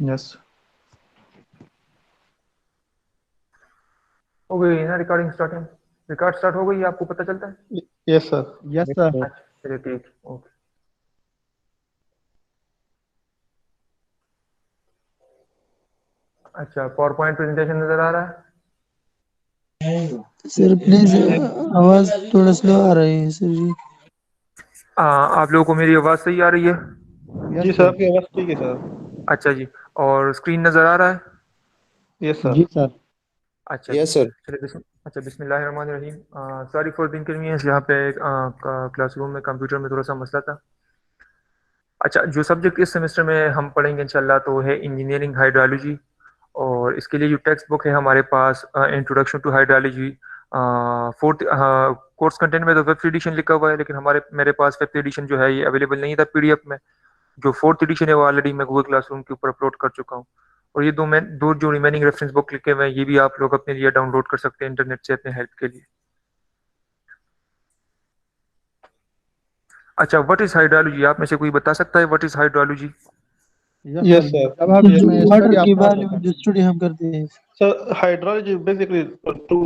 Yes. हो गई ना रिकॉर्डिंग स्टार्टिंग? रिकॉर्ड स्टार्ट हो गई, आपको पता चलता है? Yes sir. Yes sir. अच्छा चलिए ठीक, ओके। अच्छा, पावर पॉइंट प्रेजेंटेशन नजर आ रहा है? सर प्लीज आवाज थोड़ा स्लो आ रही है सर जी। आप लोगों को मेरी आवाज़ सही आ रही है? जी यस सर, सर। आपकी आवाज़ ठीक है सर। अच्छा जी। और स्क्रीन नज़र आ रहा है? Yes sir. जी सर। अच्छा जी। Yes sir. चलिए अच्छा, बिस्मिल्लाहिर्रहमानिर्रहीम। सॉरी फॉर द इनकन्वीनियंस, यहाँ पे क्लासरूम में कंप्यूटर में थोड़ा सा मसला था। अच्छा, जो सब्जेक्ट इस सेमेस्टर में हम पढ़ेंगे इंशाल्लाह तो है इंजीनियरिंग हाइड्रोलॉजी। और इसके लिए जो टेक्स्ट बुक है हमारे पास, introduction to hydrology, fourth course content में तो फिफ्थ एडिशन लिखा हुआ है, लेकिन हमारे मेरे पास फिफ्थ एडिशन जो है ये अवेलेबल नहीं था पीडीएफ में। जो फोर्थ एडिशन है वो ऑलरेडी मैं गूगल क्लासरूम के ऊपर अपलोड कर चुका हूँ। और ये दो जो रिमेनिंग रेफरेंस बुक लिखे हुए हैं ये भी आप लोग अपने लिए डाउनलोड कर सकते हैं इंटरनेट से अपने हेल्प के लिए। अच्छा, व्हाट इज हाइड्रोलॉजी? आप में से कोई बता सकता है what is hydrology? Yes yes sir, sir. जब हम सर जो इसमें वाटर स्टडी ऑफ के वाटर बारे में का। जो स्टडी हम करते हैं। सर हाइड्रोलॉजी बेसिकली टू,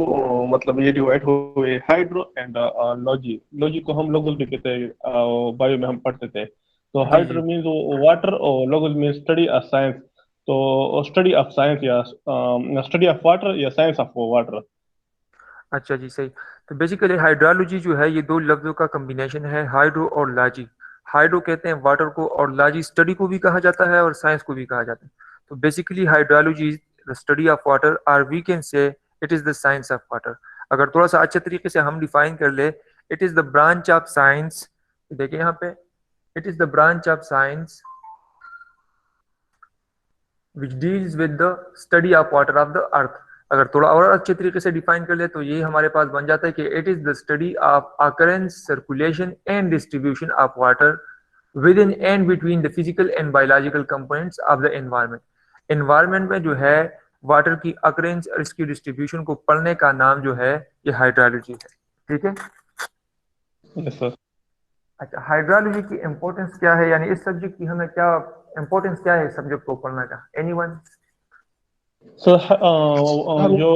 मतलब ये डिवाइड हुए हाइड्रो एंड लॉजी। लॉजी को हम लोगों भी कहते हैं, बायो में हम पढ़ते थे। तो जी जी। हाइड्रो मीन्स वाटर और लोगो मीन्स स्टडी ऑफ साइंस। तो स्टडी ऑफ साइंस या स्टडी ऑफ वाटर या साइंस ऑफ वाटर। अच्छा जी, सही। तो बेसिकली हाइड्रोलॉजी जो है ये दो लफ्जों का कॉम्बिनेशन है, हाइड्रो और लाजी। हाइड्रो कहते हैं वाटर को, और लाजी स्टडी को भी कहा जाता है और साइंस को भी कहा जाता है। तो basically hydrology is the study of water, और we can say it is the science of water. अगर थोड़ा सा अच्छे तरीके से हम डिफाइन कर ले, it is the branch of science. देखिए यहाँ पे, it is the branch of science which deals with the study of water of the अर्थ। अगर थोड़ा और अच्छे तरीके से डिफाइन कर ले तो ये हमारे पास बन जाता है कि it is the study of occurrence, circulation and distribution of water with in and between the physical and biological components of the environment. Environment में जो है वाटर की अकरेंस और इसकी डिस्ट्रीब्यूशन को पढ़ने का नाम जो है ये हाइड्रोलॉजी है। ठीक है। Yes sir. अच्छा, हाइड्रोलॉजी की इंपॉर्टेंस क्या है, यानी इस सब्जेक्ट की हमें क्या इंपॉर्टेंस क्या है इस सब्जेक्ट को पढ़ने का? एनीवन? सर सर जो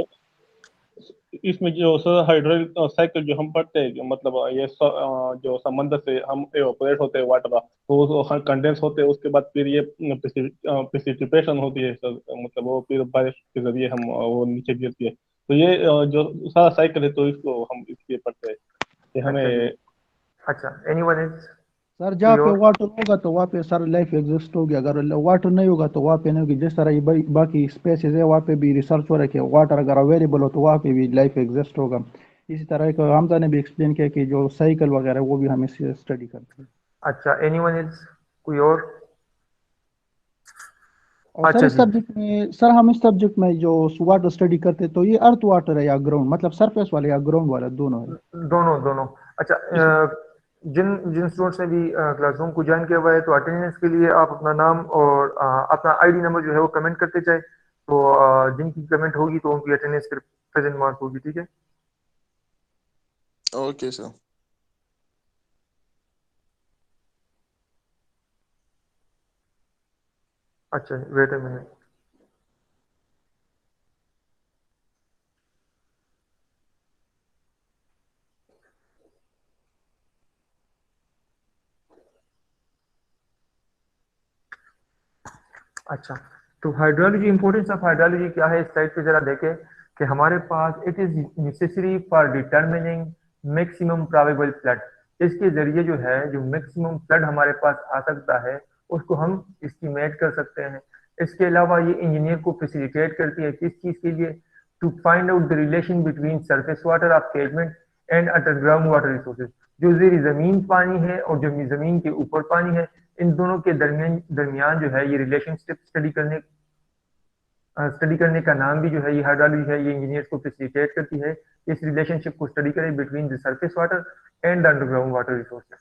इसमें जो सर हाइड्रोलिक साइकिल जो हम पढ़ते हैं, जो मतलब ये जो समंदर से हम एवापोरेट होते हैं वाटर, तो वो कंडेंस होते हैं, उसके बाद फिर ये प्रेसिपिटेशन होती है सर, मतलब वो फिर बारिश के जरिए हम वो नीचे गिरती है। तो ये जो सारा साइकिल है, तो इसको हम इसलिए पढ़ते हैं कि अच्छा जी। हमें। अच्छा, एनीवन इज? सर कोई जहाँ पे और? वाटर होगा तो वहाँ पे सर लाइफ एग्जिस्ट होगी, अगर वाटर नहीं होगा तो वहाँ पे नहीं होगी। जिस तरह ये बाकी स्पेसेस है वहाँ पे भी रिसर्च हो रखी है, वाटर अगर अवेलेबल हो तो वहाँ पे भी लाइफ एग्जिस्ट होगा। इसी तरह एक हमजा ने भी एक्सप्लेन किया कि जो साइकिल वगैरह वो भी हमें स्टडी करते हैं। अच्छा, एनीवन इज? कोई और? और सर अच्छा इस जी। सब्जेक्ट में, सर हम इस सब्जेक्ट में जो वाटर स्टडी करते हैं तो ये अर्थ वाटर है या ग्राउंड, मतलब सरफेस वाला या ग्राउंड वाला दोनों है? दोनों दोनों। अच्छा, इस जिन जिन स्टूडेंट्स ने भी क्लासरूम को ज्वाइन किया हुआ है तो अटेंडेंस के लिए आप अपना नाम और अपना आईडी नंबर जो है वो कमेंट करते जाए, तो जिनकी कमेंट होगी तो उनकी अटेंडेंस फिर प्रेजेंट मार्क होगी। ठीक है। Okay sir. अच्छा, वेट अ मिनट। अच्छा, तो हाइड्रोलॉजी, इंपॉर्टेंस ऑफ हाइड्रोलॉजी क्या है इस स्लाइड पे जरा देखें कि हमारे पास it is necessary for determining maximum probable flood. इसके जरिए जो है जो मैक्सिमम फ्लड हमारे पास आ सकता है उसको हम एस्टिमेट कर सकते हैं। इसके अलावा ये इंजीनियर को फैसिलिटेट करती है किस चीज के लिए? To find out the relation between surface water of catchment and underground water resources. जो जेर जमीन पानी है और जो जमीन के ऊपर पानी है, इन दोनों के दरमियान दरमियान जो है ये रिलेशनशिप स्टडी करने का नाम भी जो है ये हाइड्रोलॉजी है। ये इंजीनियर्स को फैसिलिटेट करती है इस रिलेशनशिप को स्टडी करें between the surface water and underground water resources.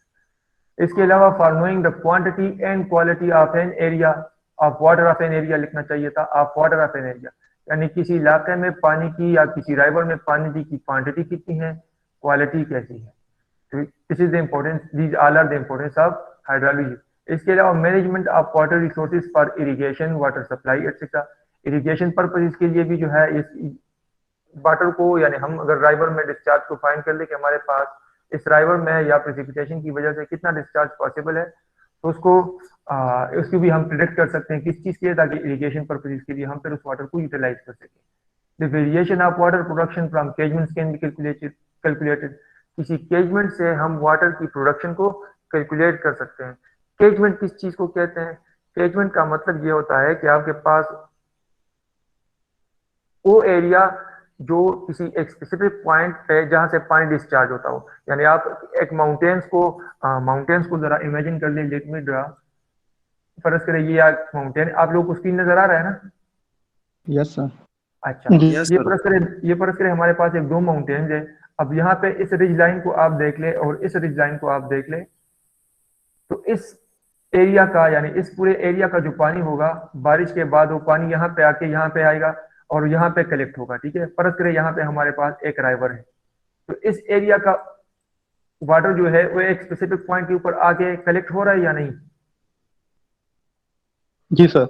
इसके अलावा for knowing the quantity and quality of an area of water of an area लिखना चाहिए था, of water of an area, यानी किसी इलाके में पानी की या किसी राइवर में पानी की क्वांटिटी कितनी है, क्वालिटी कैसी है। This is the importance, these all are the importance of hydrology. इसके अलावा management of water resources for irrigation, water supply etcetera. Irrigation purpose के लिए भी जो है इस वाटर को, यानी हम अगर राइवर में डिस्चार्ज को फाइंड कर ले कि हमारे पास इस राइवर में या प्रेसिपिटेशन की वजह से कितना डिस्चार्ज पॉसिबल है, तो उसकी भी हम प्रिडिक्ट कर सकते हैं किस चीज के लिए, ताकि इरिगेशन पर्पज के लिए हम फिर उस वाटर को यूटिलाइज कर सकें। The variation of water production from catchments can be calculated. किसी केजमेंट से हम वाटर की प्रोडक्शन को कैलकुलेट कर सकते हैं। केजमेंट किस चीज को कहते हैं? केजमेंट का मतलब ये होता है कि आपके पास वो एरिया जो किसी एक स्पेसिफिक पॉइंट पे जहां से पानी डिस्चार्ज होता हो, यानी आप एक माउंटेन्स को जरा इमेजिन कर लीजिए। Let me draw. फर्ज करें ये माउंटेन, आप लोग को स्क्रीन नजर आ रहा है ना? Yes sir. अच्छा, Yes, ये sir. फर्ज करें हमारे पास एक दो माउंटेन्स है। अब यहाँ पे इस रिज लाइन को आप देख ले और इस रिज लाइन को आप देख ले, तो इस एरिया का, यानी इस पूरे एरिया का जो पानी होगा बारिश के बाद, वो पानी यहाँ पे आके यहाँ पे आएगा और यहाँ पे कलेक्ट होगा। ठीक है, फर्ज करें यहाँ पे हमारे पास एक राइवर है, तो इस एरिया का वाटर जो है वो एक स्पेसिफिक पॉइंट के ऊपर आके कलेक्ट हो रहा है या नहीं? जी सर।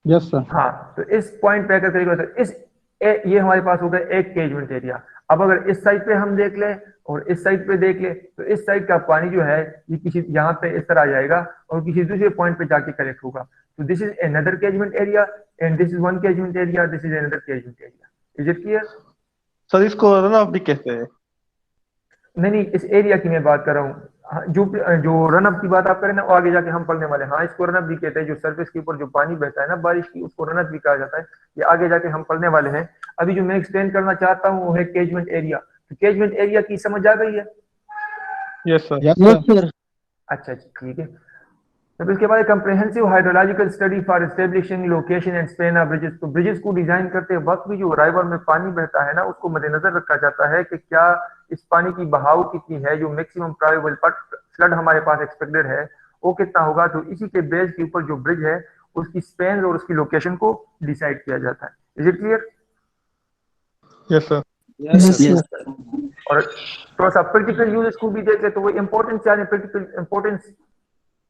Yes sir. हाँ, तो इस पॉइंट पे अगर करेंगे ये हमारे पास हो गया एक केजमेंट एरिया। अब अगर इस साइड पे हम देख ले और इस साइड पे देख ले, तो इस साइड का पानी जो है ये किसी यहाँ पे इस तरह जाएगा और किसी दूसरे पॉइंट पे जाके कलेक्ट होगा। तो this is another catchment area and this is one catchment area, this is another catchment area. Is it clear? Sir इसको रन ऑफ भी कहते हैं। नहीं, इस एरिया की मैं बात कर रहा हूँ। हाँ, जो रन अप की बात आप करें ना, वो आगे जाके हम पढ़ने वाले हैं। हाँ, इसको रन अप भी कहते हैं। जो सरफेस के ऊपर जो पानी बहता है ना बारिश की, उसको रन अप भी कहा जाता है। ये आगे जाके हम पढ़ने वाले हैं। अभी जो मैं एक्सप्लेन करना चाहता हूँ वो है केजमेंट एरिया। तो केजमेंट एरिया की समझ आ गई है? Yes sir. Yes Yes, sir. sir. अच्छा, ठीक है। तो इसके बाद comprehensive hydrological study for establishing location and span of bridges. तो ब्रिजेस को डिजाइन करते वक्त भी जो राइवर में पानी बहता है ना, उसको मद्देनजर रखा जाता है कि क्या इस पानी की बहाव कितनी है, जो मैक्सिमम प्रोबेबल फ्लड हमारे पास एक्सपेक्टेड है वो कितना होगा। तो इसी के बेस के ऊपर जो ब्रिज है उसकी स्पेन और उसकी लोकेशन को डिसाइड किया जाता है। Is it clear? Yes sir. Yes, sir. और थोड़ा सा प्रैक्टिकल यूज को भी देख ले तो वो इंपॉर्टेंस, यानी प्रैक्टिकल इंपॉर्टेंस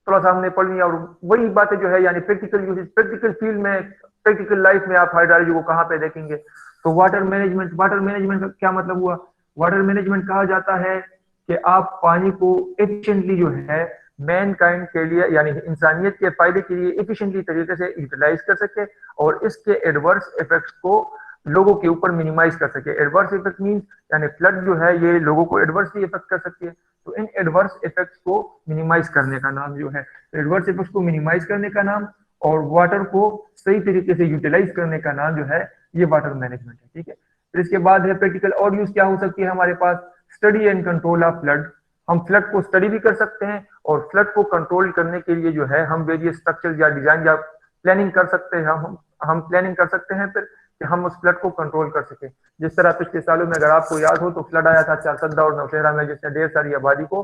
थोड़ा सा हमने पढ़ लिया। और वही बातें जो है, यानी प्रैक्टिकल यूज, प्रैक्टिकल फील्ड में, प्रैक्टिकल लाइफ में आप हाइड्रोलॉजी को कहाँ पे देखेंगे? तो वाटर मैनेजमेंट का क्या मतलब हुआ? वाटर मैनेजमेंट कहा जाता है कि आप पानी को एफिशिएंटली जो है मैन काइंड के लिए, यानी इंसानियत के फायदे के लिए एफिशिएंटली तरीके से यूटिलाइज कर सके और इसके एडवर्स इफेक्ट्स को लोगों के ऊपर मिनिमाइज कर सके। एडवर्स इफेक्ट मींस यानी फ्लड जो है ये लोगों को एडवर्सली इफेक्ट कर सकती है। तो इन एडवर्स इफेक्ट्स को मिनिमाइज करने का नाम जो है, एडवर्स इफेक्ट्स को मिनिमाइज करने का नाम और वाटर को सही तरीके से यूटिलाइज करने का नाम जो है ये वाटर मैनेजमेंट है। ठीक है, फिर इसके बाद है प्रैक्टिकल और यूज क्या हो सकती है हमारे पास? Study and control of flood. हम फ्लड को स्टडी भी कर सकते हैं और फ्लड को कंट्रोल करने के लिए जो है हम वेरियस स्ट्रक्चर या डिजाइन या प्लानिंग कर सकते हैं। हम प्लानिंग कर सकते हैं फिर कि हम उस फ्लड को कंट्रोल कर सके। जिस तरह पिछले सालों में अगर आपको याद हो तो फ्लड आया था चारसद्दा और नौशहरा में, जिसने ढेर सारी आबादी को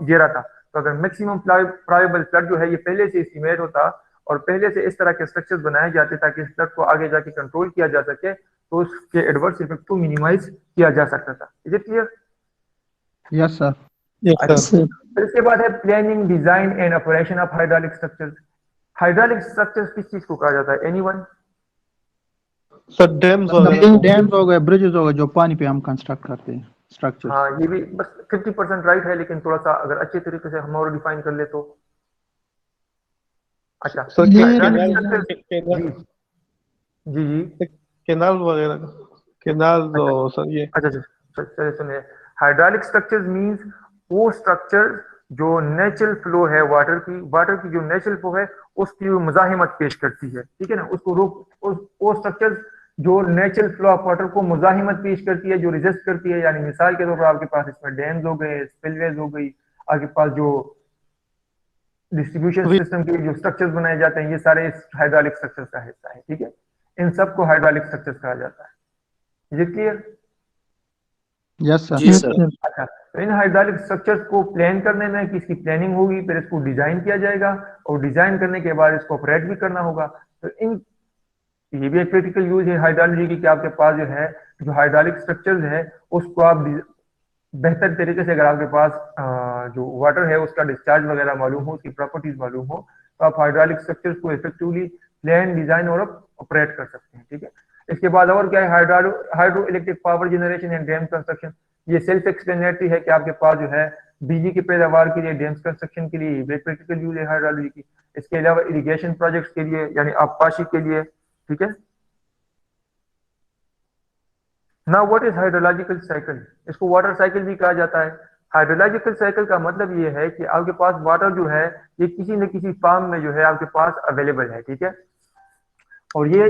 घेरा था। तो अगर मैक्सिमम प्रोबेबल फ्लड जो है ये पहले से एस्टिमेट होता और पहले से इस तरह के स्ट्रक्चर्स बनाए जाते ताकि इस फ्लड को आगे जाके कंट्रोल किया जा सके, तो उसके एडवर्स इफेक्ट को मिनिमाइज किया जा सकता था। Is it clear? Yes sir. Yes Yes, sir. sir. फिर इसके बाद है planning, design and operation of hydraulic structures. Hydraulic structures किस चीज को कहा जाता है? एनीवन? सर डैम्स वगैरह को। डैम्स हो गए, ब्रिजेस हो गए, जो पानी पे हम कंस्ट्रक्ट करते हैं स्ट्रक्चर्स। हाँ, ये भी बस 50% राइट है, लेकिन थोड़ा सा अगर अच्छे तरीके से हम और डिफाइन कर ले तो। अच्छा, सर हाइड्रोलिक केनाल स्ट्रक्चर्स। जी जी जी। केनाल वगैरह केनाल तो सर ये। अच्छा चलिए सुनिए। हाइड्रोलिक स्ट्रक्चर्स मींस वो स्ट्रक्चर जो नेचुरल फ्लो है वाटर की जो नेचुरल फ्लो है उसकी मुजाहिमत पेश करती है। ठीक है ना, उसको वो स्ट्रक्चर जो नेचुरल फ्लो ऑफ वाटर को मुजाहिमत पेश करती है, जो रिजिस्ट करती है। यानी मिसाल के तौर पर आपके पास इसमें डैम्स हो गए, स्पिलवेज हो गई, आपके पास जो डिस्ट्रीब्यूशन सिस्टम के लिए जो स्ट्रक्चर्स बनाए जाते हैं, ये सारे इस हाइड्रोलिक स्ट्रक्चर्स का हिस्सा है। ठीक है, इन सबको हाइड्रोलिक स्ट्रक्चर्स कहा जाता है। ये clear? Yes sir. Yes, sir. अच्छा, तो इन हाइड्रोलिक स्ट्रक्चर्स को प्लान करने में किसकी प्लानिंग होगी, फिर इसको डिजाइन किया जाएगा और डिजाइन करने के बाद इसको ऑपरेट भी करना होगा। तो ये भी एक प्रैक्टिकल यूज है हाइड्रोलॉजी की कि आपके पास जो है जो हाइड्रोलिक स्ट्रक्चर्स है उसको आप बेहतर तरीके से, अगर आपके पास जो वाटर है उसका डिस्चार्ज वगैरह मालूम हो, उसकी प्रॉपर्टीज मालूम हो, तो आप हाइड्रोलिक स्ट्रक्चर्स को इफेक्टिवली प्लान, डिजाइन और ऑपरेट कर सकते हैं। ठीक है, इसके बाद और क्या है, hydro electric power generation and dam construction. ये सेल्फ एक्सप्लेनेटरी है कि आपके पास जो है बिजली की पैदावार के लिए, डैम्स कंस्ट्रक्शन के लिए वेरी प्रैक्टिकल यूज है हाइड्रोलॉजी की। इसके अलावा इरिगेशन प्रोजेक्ट्स के लिए यानी आबपाशी के लिए। ठीक है, ना व्हाट इज हाइड्रोलॉजिकल साइकिल, इसको वाटर साइकिल भी कहा जाता है। हाइड्रोलॉजिकल साइकिल का मतलब ये है कि आपके पास वाटर जो है ये किसी न किसी फार्म में जो है आपके पास अवेलेबल है। ठीक है, और ये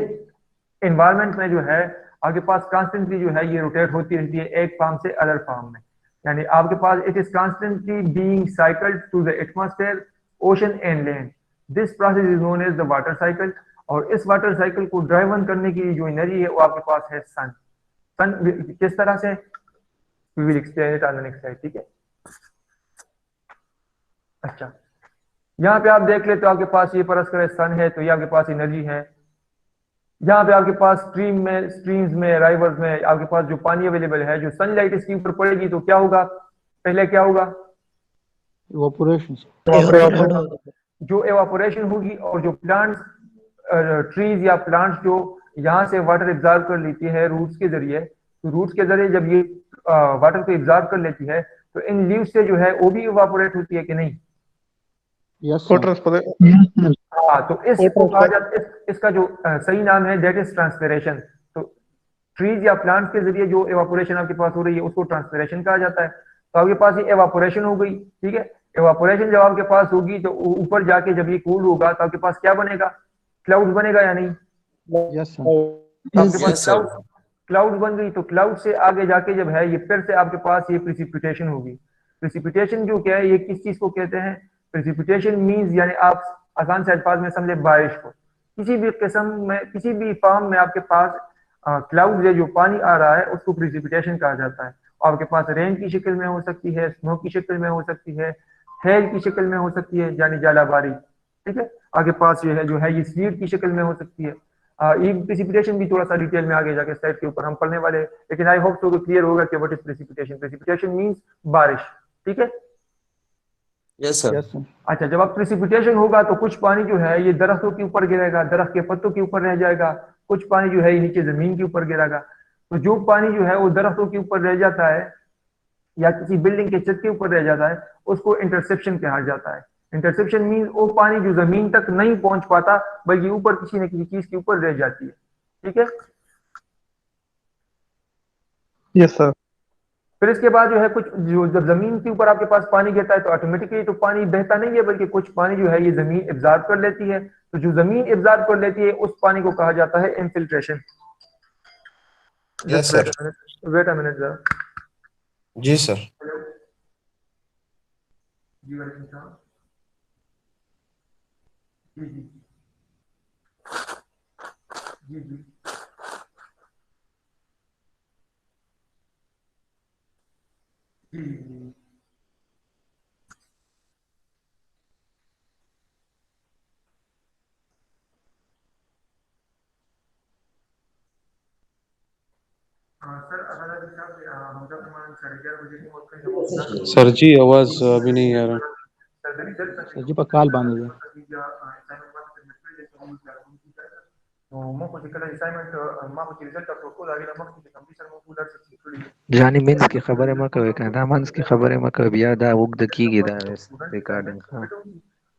एनवायरमेंट में जो है आपके पास कॉन्स्टेंटली जो है ये रोटेट होती रहती है एक फार्म से अदर फार्म में। यानी आपके पास it is constantly being cycled through the atmosphere, ocean and land. This process is known as the water cycle. और इस वाटर साइकिल को ड्राइव ऑन करने की जो एनर्जी है वो आपके पास है सन। सन किस तरह से, we will explain it on the next slide. ठीक है, अच्छा यहाँ पे आप देख ले तो आपके पास ये परस्पर सन है, तो ये आपके पास एनर्जी है। यहाँ पे आपके पास स्ट्रीम्स में, राइवर्स में आपके पास जो पानी अवेलेबल है, जो सनलाइट इसके ऊपर पड़ेगी तो क्या होगा, पहले क्या होगा, इवापोरेशन। एवापोरेशन होगा। जो एवापोरेशन होगी और जो प्लांट्स, ट्रीज या प्लांट्स जो यहाँ से वाटर एब्जॉर्ब कर लेती है रूट्स के जरिए, तो रूट्स के जरिए जब ये वाटर को एब्जॉर्ब कर लेती है तो इन लीव्स से जो है वो भी इवापोरेट होती है कि नहीं। यस को सर। ट्रांसफर हाँ, तो इसको कहा जाता है, इसका जो सही नाम है दैट इज ट्रांसपिरेशन। तो ट्रीज या प्लांट्स के जरिए जो एवापोरेशन आपके पास हो रही है उसको ट्रांसपिरेशन कहा जाता है। तो आपके पास ये एवापोरेशन हो गई। ठीक है, एवापोरेशन जब आपके पास होगी तो ऊपर जाके जब ये कूल होगा तो आपके पास क्या बनेगा, क्लाउड बनेगा या नहीं। Yes sir. तो आपके Yes, पास sir. क्लाउड बन गई, तो क्लाउड से आगे जाके जब है ये फिर से आपके पास ये प्रिसिपिटेशन होगी। प्रिसिपिटेशन जो क्या है, ये किस चीज को कहते हैं, प्रिसिपिटेशन मींस यानी आप आसान से अल्फाज में समझे बारिश को। किसी भी किस्म में, किसी भी फॉर्म में आपके पास क्लाउड से जो पानी आ रहा है उसको प्रिसिपिटेशन कहा जाता है। और आपके पास रेन की शक्ल में हो सकती है, स्नो की शक्ल में हो सकती है, हेल की शक्ल में हो सकती है यानी जालाबारी। ठीक है, आपके पास जो है ये स्लीट की शक्ल में हो सकती है। ये प्रेसिपिटेशन भी थोड़ा सा डिटेल में आगे जाके स्लाइड के ऊपर हम पढ़ने वाले हैं, लेकिन आई होप तो क्लियर होगा कि what is precipitation. Precipitation means बारिश। ठीक है, Yes, sir. Yes sir. अच्छा जब आप प्रेसिपिटेशन होगा तो कुछ पानी जो है ये दरख्तों के ऊपर गिरेगा, दरख्त के पत्तों के ऊपर रह जाएगा, कुछ पानी जो है ये नीचे जमीन के ऊपर गिरेगा। तो जो पानी जो है वो दरख्तों के ऊपर रह जाता है या किसी बिल्डिंग के छत के ऊपर रह जाता है उसको इंटरसेप्शन कहा जाता है। इंटरसेप्शन मीन वो पानी जो जमीन तक नहीं पहुंच पाता बल्कि ऊपर किसी न किसी चीज के ऊपर रह जाती है। ठीक है, यस सर। फिर इसके बाद जो है कुछ जो जब जमीन के ऊपर आपके पास पानी गिरता है तो ऑटोमेटिकली तो पानी बहता नहीं है, बल्कि कुछ पानी जो है ये जमीन एब्जॉर्ब कर लेती है। तो जो जमीन एब्जॉर्ब कर लेती है उस पानी को कहा जाता है infiltration. Yes, just sir. Wait a minute जरा। जी सर। जी वालेकुम सलाम। जी जी जी जी। जी जी। सर अगर हम जब 11:30 बजे की वक्त पे सर जी आवाज अभी नहीं आ रहा। सर जी पर कॉल बंद हो गया। Jani means की खबर है मैं कभी कहता मांस की खबर है मैं कभी याद आ वक्त की गिरा है रिकॉर्डिंग का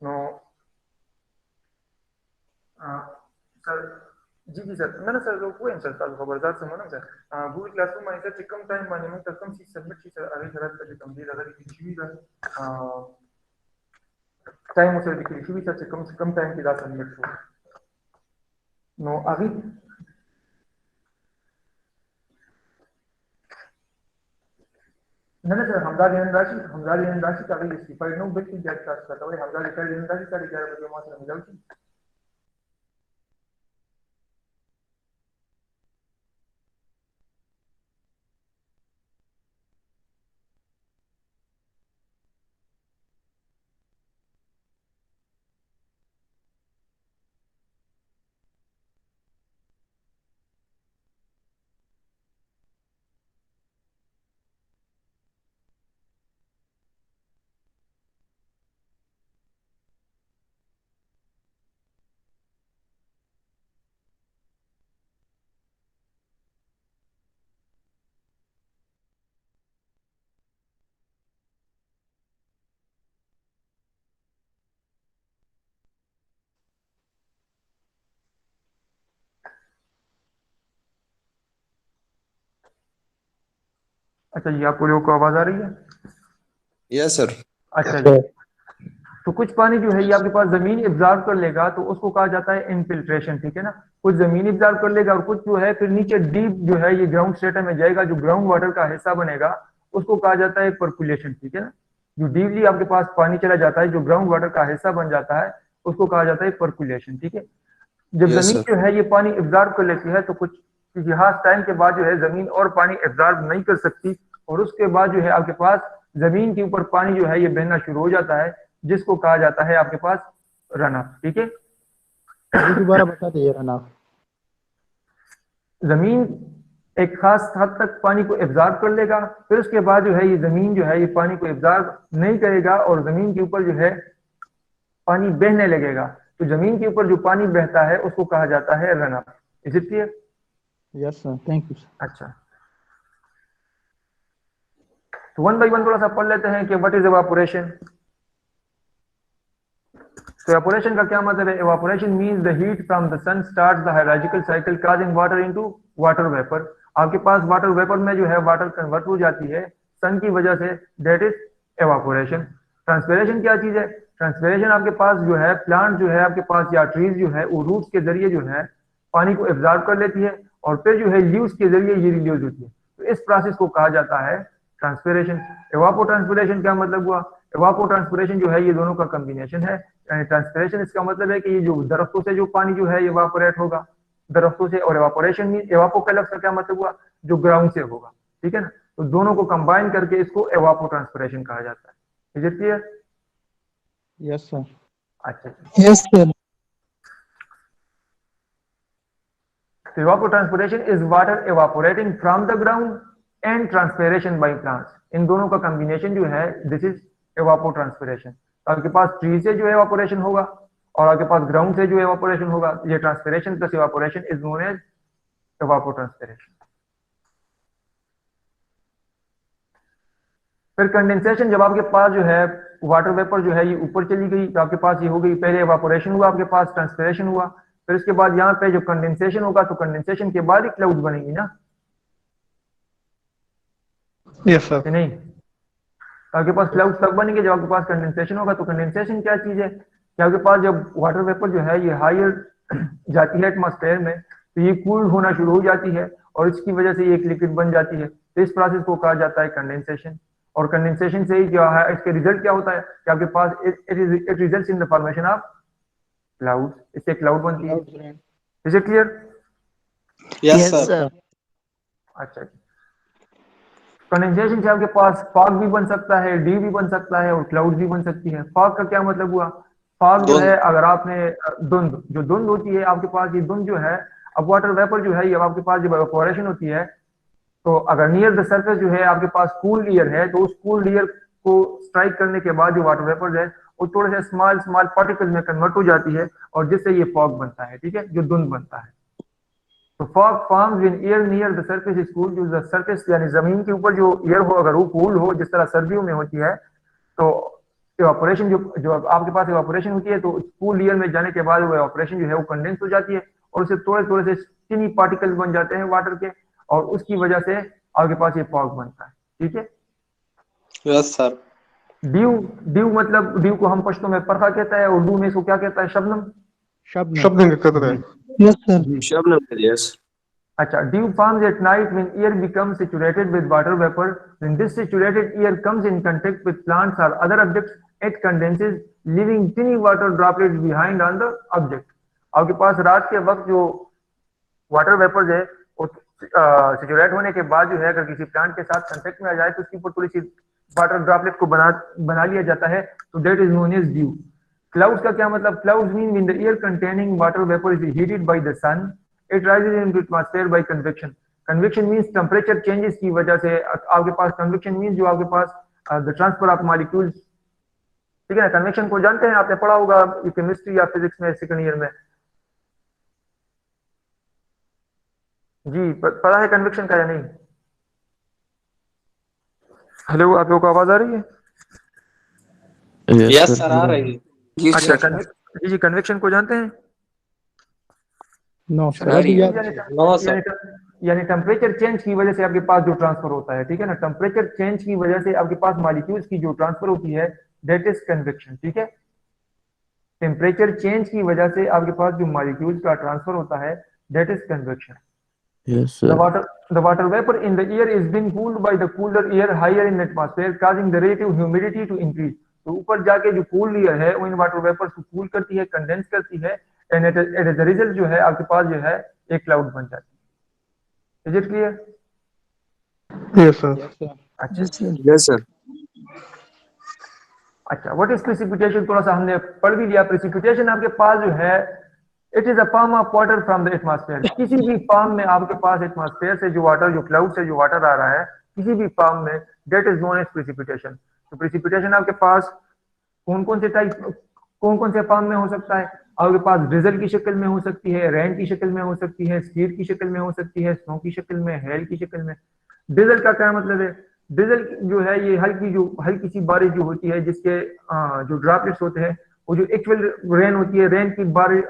no सर जी सर मैंने सर लोग हुए सर ताल खबरदार से मना सर गूगल क्लासरूम में सर कम टाइम माने में कम सी सबमिट की सर अरे खराब कर कम दी अगर किसी भी टाइम उसे किसी भी सर से कम टाइम की दास सबमिट हो नो अभी मैंने सर हमदारी राशि का भी इस्तीफा नो बिल्कुल जज कर सकता है हमदारी राशि का 11 बजे मात्र मिल जाएगी। अच्छा जी, आपको लोगों को आवाज आ रही है? Yes sir. अच्छा जी, तो कुछ पानी जो है ये आपके पास जमीन एब्जॉर्ब कर लेगा तो उसको कहा जाता है इनफिल्ट्रेशन, ठीक है ना। कुछ जमीन एब्जॉर्ब कर लेगा और कुछ जो है फिर नीचे डीप जो है ये ग्राउंड स्ट्रेटा में जाएगा, जो ग्राउंड वाटर का हिस्सा बनेगा उसको कहा जाता है परकुलेशन, ठीक है ना। जो डीपली आपके पास पानी चला जाता है, जो ग्राउंड वाटर का हिस्सा बन जाता है, उसको कहा जाता है परकुलेशन, ठीक है। जब यस जमीन सर। जो है ये पानी एब्जॉर्ब कर लेती है तो कुछ इतिहास टाइम के बाद जो है जमीन और पानी एब्जॉर्ब नहीं कर सकती, और उसके बाद जो है आपके पास जमीन के ऊपर पानी जो है ये बहना शुरू हो जाता है, जिसको कहा जाता है आपके पास रन ऑफ, ठीक है। ये दोबारा बता दीजिए रन ऑफ। जमीन एक खास हद तक पानी को एब्जॉर्ब कर लेगा, फिर उसके बाद जो है ये जमीन जो है ये पानी को एब्जॉर्ब नहीं करेगा और जमीन के ऊपर जो है पानी बहने लगेगा। तो जमीन के ऊपर जो पानी बहता है उसको कहा जाता है run of. Is it clear? Yes sir, thank you sir. अच्छा, तो वन बाई वन थोड़ा सा पढ़ लेते हैं कि व्हाट इज एवापोरेशन। तो एवापोरेशन का क्या मतलब है? Evaporation means the heat from the sun starts the hydrological cycle causing water into water vapour. आपके पास वाटर वेपर में जो है वाटर कन्वर्ट हो जाती है सन की वजह से, दैट इज एवापोरेशन। ट्रांसपिरेशन क्या चीज है? ट्रांसपिरेशन आपके पास जो है प्लांट जो है आपके पास या ट्रीज जो है वो रूट्स के जरिए जो है पानी को एब्जॉर्ब कर लेती है और फिर जो है लीव्स के जरिए ये रिलीज होती है। तो इस प्रोसेस को कहा जाता है ट्रांसपिरेशन। एवापो ट्रांसपिरेशन क्या मतलब हुआ? एवापो ट्रांसपिरेशन जो है ये दोनों का कॉम्बिनेशन है। यानी ट्रांसपिरेशन इसका मतलब है कि ये जो दरख्तों से जो पानी जो है ये इवापोरेट होगा दरख्तों से, और एवापोरेशन मीन एवापो का लफ्ज का क्या मतलब हुआ? जो ग्राउंड से होगा, ठीक है ना। तो दोनों को कंबाइन करके इसको एवापो ट्रांसपिरेशन कहा जाता है। Is it clear? Yes sir. अच्छा, yes sir. evapotranspiration is water evaporating from the ground and transpiration by plants। इन दोनों का कॉम्बिनेशन जो है दिस इज evapotranspiration। तो आपके पास ट्री से जो एवापोरेशन होगा और आपके पास ग्राउंड से जो एवापोरेशन होगा, ये transpiration plus evaporation is known as evapotranspiration। फिर कंडेंसेशन, जब आपके पास जो है वाटर वेपर जो है ये ऊपर चली गई तो आपके पास ये हो गई, पहले एवापोरेशन हुआ, आपके पास ट्रांसपिरेशन हुआ, फिर इसके बाद यहाँ पे जो कंडेंसेशन होगा तो कंडेंसेशन के बाद ही क्लाउड बनेगी ना। Yes sir. नहीं, तो आपके पास क्लाउड तब बनेंगे जब आपके पास कंडेंसेशन होगा। तो कंडेंसेशन क्या चीज है कि आपके पास जब वाटर वेपर जो है ये हायर जाती है एटमॉस्फेयर में तो ये कूल होना शुरू हो जाती है और इसकी वजह से ये एक लिक्विड बन जाती है। तो इस प्रोसेस को कहा जाता है कंडेंसेशन। और कंडेंसेशन से ही क्या है, इसके रिजल्ट क्या होता है कि आपके पास it results in the formation of cloud. इससे क्लाउड बनती है। Is it clear? Yes sir. अच्छा, कंडेंसेशन से आपके पास फॉग भी बन सकता है, डी भी बन सकता है और क्लाउड भी बन सकती है। फॉग का क्या मतलब हुआ? फॉग जो है अगर आपने धुंध, जो धुंध होती है आपके पास, ये धुंध जो है अब वाटर वेपर जो है ये आपके पास जब इवेपोरेशन होती है तो अगर नियर द सरफेस जो है आपके पास कूल एयर है तो उस कूल एयर को स्ट्राइक करने के बाद जो वाटर वेपर है वो थोड़े से स्मॉल स्मॉल पार्टिकल में कन्वर्ट हो जाती है और जिससे ये फॉग बनता है, ठीक है, जो धुंध बनता है। तो fog forms when air near the surface is cool. जो सरफेस यानी जमीन के ऊपर जो एयर हो अगर वो कूल हो, जिस तरह सर्दियों में होती है, तो इवेपोरेशन जो आपके पास इवेपोरेशन होती है तो कूल एयर में जाने के बाद वो इवेपोरेशन जो है वो कंडेंस हो जाती है और उससे थोड़े थोड़े से टिनी पार्टिकल्स बन जाते हैं वाटर के और उसकी वजह से आपके पास ये फॉग बनता है, ठीक है। Yes sir. ड्यू, ड्यू मतलब ड्यू को हम पश्तो में परखा कहता है, उर्दू में इसको क्या कहता है? शबनम। शबनम कहते हैं। Yes sir. शबनम, यस। अच्छा, dew forms at night when air becomes saturated with water vapor. When this saturated air comes in contact with plants or other objects, it condenses, leaving tiny water droplets behind on the object. आपके पास रात के वक्त जो water vapours है वो saturate होने के बाद जो है अगर किसी प्लांट के साथ कांटेक्ट में आ जाए तो उसके ऊपर थोड़ी सी वाटर ड्रॉपलेट को बना लिया जाता है, तो that is known as dew. Clouds का क्या मतलब? Clouds mean when the air containing water vapour is heated by the sun, it rises into atmosphere by convection. Convection means temperature changes की वजह से आपके पास, कन्वेक्शन मींस जो आपके पास द ट्रांसफर ऑफ मॉलिक्यूल्स, ठीक है ना। कन्वेक्शन को जानते हैं, आपने पढ़ा होगा केमिस्ट्री या फिजिक्स में सेकंड ईयर में। जी पढ़ा है कन्वेक्शन का या नहीं? हेलो, आप लोगों को आवाज आ रही है? यस सर, आ रही है। अच्छा, जी कन्वेक्शन को जानते हैं? No no sir. यानी टेम्परेचर चेंज की वजह से आपके पास जो ट्रांसफर होता है, ठीक है ना, टेम्परेचर चेंज की वजह से आपके पास मॉलिक्यूल्स की जो ट्रांसफर होती है दैट इज कन्वेक्शन, ठीक है। टेम्परेचर चेंज की वजह से आपके पास जो मॉलिक्यूल्स का ट्रांसफर होता है that is convection. Yes, The sir. water vapor in the air is being cooled by the cooler air higher in the atmosphere, causing the relative humidity to increase. तो ऊपर जाके जो कूल एयर है वो in water vapours को cool करती है, condense करती है, एंड एट द रिजल्ट जो है आपके पास जो है एक क्लाउड बन जाती है। Is it clear? Yes, sir. Yes, sir. अच्छा Yes, sir. Yes, sir. अच्छा, व्हाट इज प्रेसिपिटेशन थोड़ा सा हमने पढ़ भी लिया। प्रेसिपिटेशन आपके पास जो है it is a form of water from the atmosphere. किसी भी फॉर्म में आपके पास एटमॉस्फेयर से जो वाटर, जो क्लाउड से जो वाटर आ रहा है किसी भी फॉर्म में, that is known as precipitation. तो प्रेसिपिटेशन आपके पास कौन कौन से टाइप, कौन कौन से फॉर्म में हो सकता है? आपके पास ड्रिजल की शक्ल में हो सकती है, रेन की शक्ल में हो सकती है, स्कीड की शक्ल में हो सकती है, स्नो की शक्ल में, हेल की शक्ल में। ड्रिजल का क्या मतलब है? ड्रिजल जो है ये हल्की सी बारिश जो होती है जिसके जो ड्रॉपलेट्स होते हैं वो जो एक्चुअल रेन होती है, रेन की बारिश,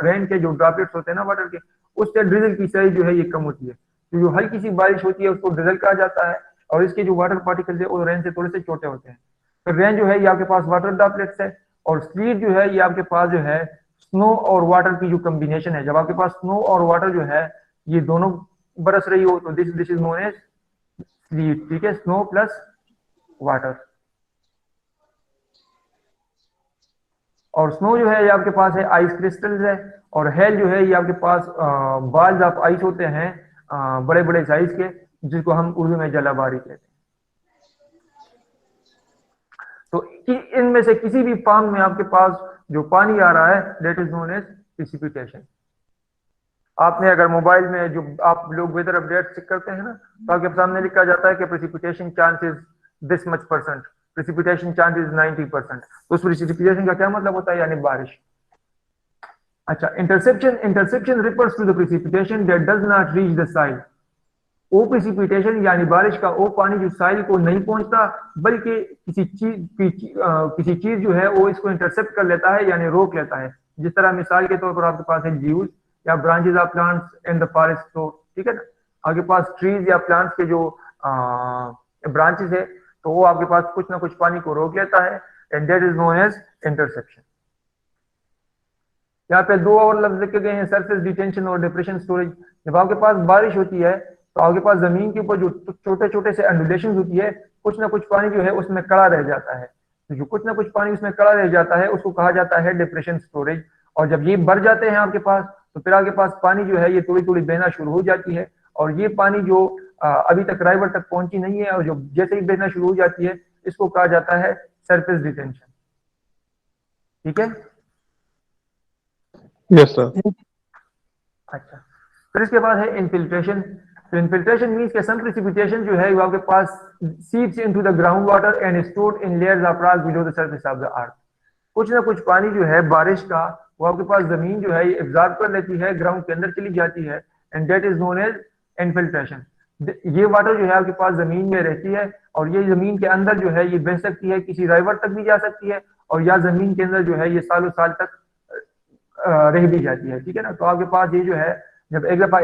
रेन के जो ड्रॉपलेट्स होते हैं ना वाटर के, उससे ड्रिजल की साइज जो है ये कम होती है। तो जो हल्की सी बारिश होती है उसको ड्रिजल कहा जाता है, और इसके जो वाटर पार्टिकल्स है वो रेन से थोड़े से छोटे होते हैं। तो रेन जो है ये आपके पास वाटर ड्रॉपलेट्स है, और स्लीट जो है ये आपके पास जो है स्नो और वाटर की जो कॉम्बिनेशन है। जब आपके पास स्नो और वाटर जो है ये दोनों बरस रही हो तो this is known as sleet, ठीक है, स्नो प्लस वाटर। और स्नो जो है ये आपके पास है आइस क्रिस्टल्स है, और हेल जो है ये आपके पास बाल्स ऑफ आइस होते हैं बड़े बड़े साइज के, जिसको हम उर्दू में जलाबारी कहते हैं। तो इनमें से किसी भी फॉर्म में आपके पास जो पानी आ रहा है that is known as precipitation. आपने अगर मोबाइल में जो आप लोग वेदर अपडेट चेक करते हैं ना, तो आपके सामने लिखा जाता है कि precipitation chances this much percent, precipitation chances 90%। तो उस प्रेसिपिटेशन का क्या मतलब होता है? यानी बारिश। अच्छा, interception refers to the precipitation that does not reach the soil. Oh precipitation यानी बारिश का ओ पानी जो साइल को नहीं पहुंचता, बल्कि किसी चीज जो है वो इसको इंटरसेप्ट कर लेता है, यानी रोक लेता है। जिस तरह मिसाल के तौर पर आपके पास है लीव्स या branches of plants in the forest, तो ठीक है ना, आपके पास ट्रीज या प्लांट्स के जो ब्रांचेस है तो वो आपके पास कुछ ना कुछ पानी को रोक लेता है, and that is known as interception. यहाँ पे दो और लफ्ज लिखे गए हैं, सरफेस डिटेंशन और डिप्रेशन स्टोरेज। जब आपके पास बारिश होती है तो आपके पास जमीन के ऊपर जो छोटे छोटे से अंडुलेशन होती है, कुछ ना कुछ पानी जो है उसमें कड़ा रह जाता है। तो जो कुछ ना कुछ पानी उसमें कड़ा रह जाता है उसको कहा जाता है डिप्रेशन स्टोरेज। और जब ये भर जाते हैं आपके पास, तो फिर आपके पास पानी जो है ये थोड़ी थोड़ी बहना शुरू हो जाती है, और ये पानी जो अभी तक राइवर तक पहुंची नहीं है और जो जैसे ही बहना शुरू हो जाती है इसको कहा जाता है सरफेस डिटेंशन। ठीक है? Yes, sir. अच्छा, फिर इसके बाद है इनफिल्ट्रेशन। तो इनफिल्ट्रेशन मींस के सम प्रेसिपिटेशन जो है वो आपके पास seeps into the ground water and stored in layers of rock below the surface of the earth. कुछ ना कुछ पानी जो है बारिश का वो आपके पास जमीन जो है ये एब्जॉर्ब कर लेती है, ग्राउंड के अंदर चली जाती है, and that is known as infiltration. ये वाटर जो है आपके पास जमीन में रहती है, और ये जमीन के अंदर जो है ये बह सकती है, किसी राइवर तक भी जा सकती है, और या जमीन के अंदर जो है ये सालों साल तक रह भी जाती है। ठीक है ना? तो आपके पास ये जो है जब एक दफा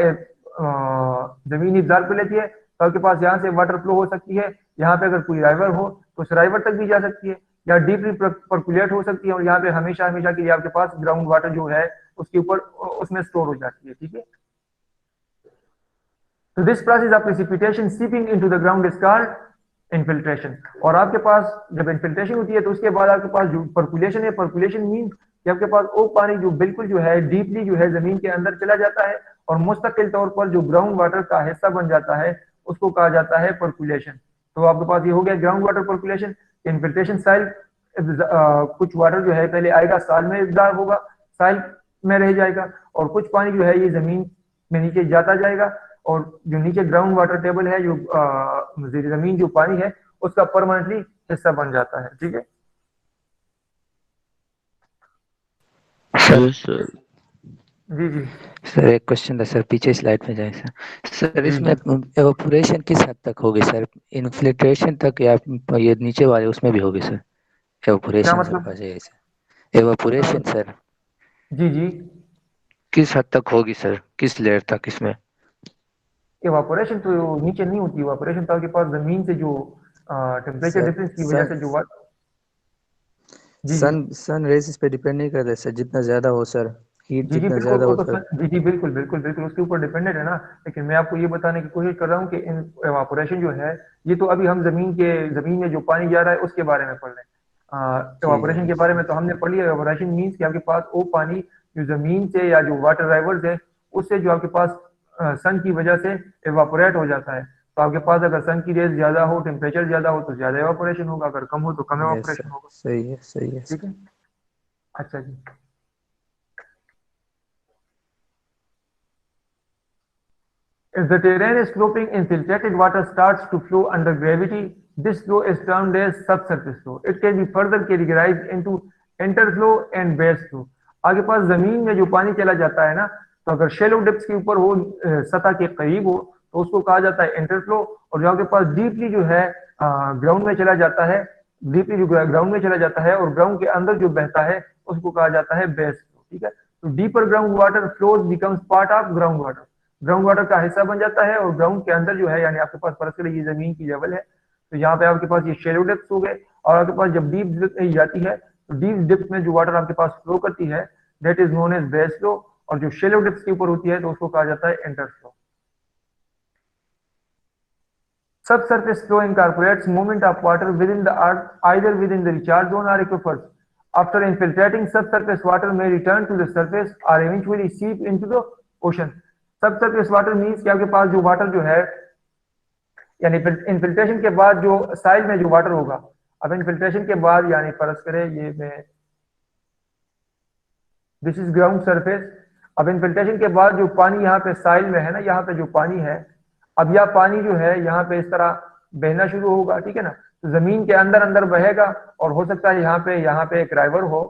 जमीन एब्जॉर्ब कर लेती है तो आपके पास यहाँ से वाटर फ्लो हो सकती है, यहाँ पे अगर कोई राइवर हो तो उस राइवर तक भी जा सकती है, या डीपली परकुलेट हो सकती है, और यहाँ पे हमेशा हमेशा के लिए आपके पास ग्राउंड वाटर जो है उसके ऊपर उसमें स्टोर हो जाती है। ठीक है? तो this process of precipitation seeping into the ground is called infiltration. और आपके पास जब इनफिल्ट्रेशन होती है तो उसके बाद आपके पास जो परकुलेशन है, परकुलेशन मीन कि आपके पास वो पानी जो बिल्कुल जो है डीपली जो है जमीन के अंदर चला जाता है और मुस्तकिल तौर पर जो ग्राउंड वाटर का हिस्सा बन जाता है उसको कहा जाता है परकुलेशन। तो आपके पास ये हो गया ग्राउंड वाटर परकुलेशन। इनफिल्ट्रेशन साइल कुछ वाटर जो है पहले आएगा, साल में एब्जॉर्ब होगा, साइल में रह जाएगा, और कुछ पानी जो है ये जमीन में नीचे जाता जाएगा, और जो नीचे ग्राउंड वाटर टेबल है, जो जमीन जो पानी है उसका परमानेंटली हिस्सा बन जाता है। ठीक है? सर जी जी सर एक क्वेश्चन था सर, पीछे स्लाइड में जाए सर। सर इसमें एवापोरेशन किस हद तक होगी सर? इन्फिल्ट्रेशन तक या ये नीचे वाले उसमें भी होगी सर क्या एवापोरेशन? मतलब? सर एवापोरेशन सर जी जी किस हद तक होगी सर, किस लेयर तक इसमें? इवापोरेशन तो नीचे नहीं होती, इवापोरेशन तो आपके पास जमीन से जो टेम्परेचर सर डिफरेंस की वजह सन से जो जी जी सन सन रेस इस पे डिपेंड नहीं करता सर, जितना ज्यादा हो सर, हीट जी जी जितना बिल्कुल, ज्यादा वो हो तो सर। जी जी बिल्कुल बिल्कुल बिल्कुल उसके ऊपर डिपेंडेंट है ना। लेकिन मैं आपको ये बताने की कोशिश कर रहा हूँ कि इन इवापोरेशन जो है, ये तो अभी हम जमीन में जो पानी जा रहा है उसके बारे में पढ़ रहे हैं। जी जी इवापोरेशन जी के बारे में तो हमने पढ़ लिया। इवापोरेशन मीन्स कि आपके पास वो पानी जो जमीन से या जो वाटर राइवल्स है उससे जो आपके पास सन की वजह से इवापोरेट हो जाता है। तो आपके पास अगर सन की रेज ज्यादा हो, टेम्परेचर ज्यादा हो तो ज्यादा इवापोरेशन होगा, अगर कम हो तो कम यस इवापोरेशन सर, होगा। सही है ठीक सर। है। अच्छा जी। If the terrain is sloping, infiltrated water starts to flow under gravity. This flow is termed as subsurface flow. It can be further categorized into interflow and base flow. आगे पास जमीन में जो पानी चला जाता है ना, तो अगर शेलो डेप्थ के ऊपर हो, सतह के करीब हो, तो उसको कहा जाता है इंटरफ्लो। और जो आपके पास डीपली जो है ग्राउंड में चला जाता है, डीपली जो ग्राउंड में चला जाता है और ग्राउंड के अंदर जो बहता है उसको कहा जाता है बेस फ्लो। ठीक है। तो deeper ground water flows becomes part of ground water, ground water का हिस्सा बन जाता है। और ग्राउंड के अंदर जो है, यानी आपके पास फर्ज करिए ये जमीन की लेवल है, तो यहाँ पे आपके पास ये शेलो डेप्थ हो गए। और आपके पास जब डीप डेप्थ जाती है तो डीप डेप्थ में जो वाटर आपके पास फ्लो करती है that is known as base flow. और जो शेलो डेप्थ के ऊपर होती है तो उसको कहा जाता है inter flow. Subsurface flow incorporates movement of water within the earth, either within the recharge zone or aquifers. After infiltrating, subsurface water may return to the surface or eventually seep into the ocean. Subsurface water means कि आपके पास जो water जो है, यानी infiltration के बाद जो साइल में जो वाटर होगा, अब इन्फिल्ट्रेशन के बाद यानी फर्ज करें ये मैं दिस इज ग्राउंड सरफेस। अब इन्फिल्ट्रेशन के बाद जो पानी यहाँ पे साइल में है ना, यहाँ पे जो पानी है, अब यह पानी जो है यहाँ पे इस तरह बहना शुरू होगा। ठीक है ना। तो जमीन के अंदर अंदर बहेगा और हो सकता है यहाँ पे एक राइवर हो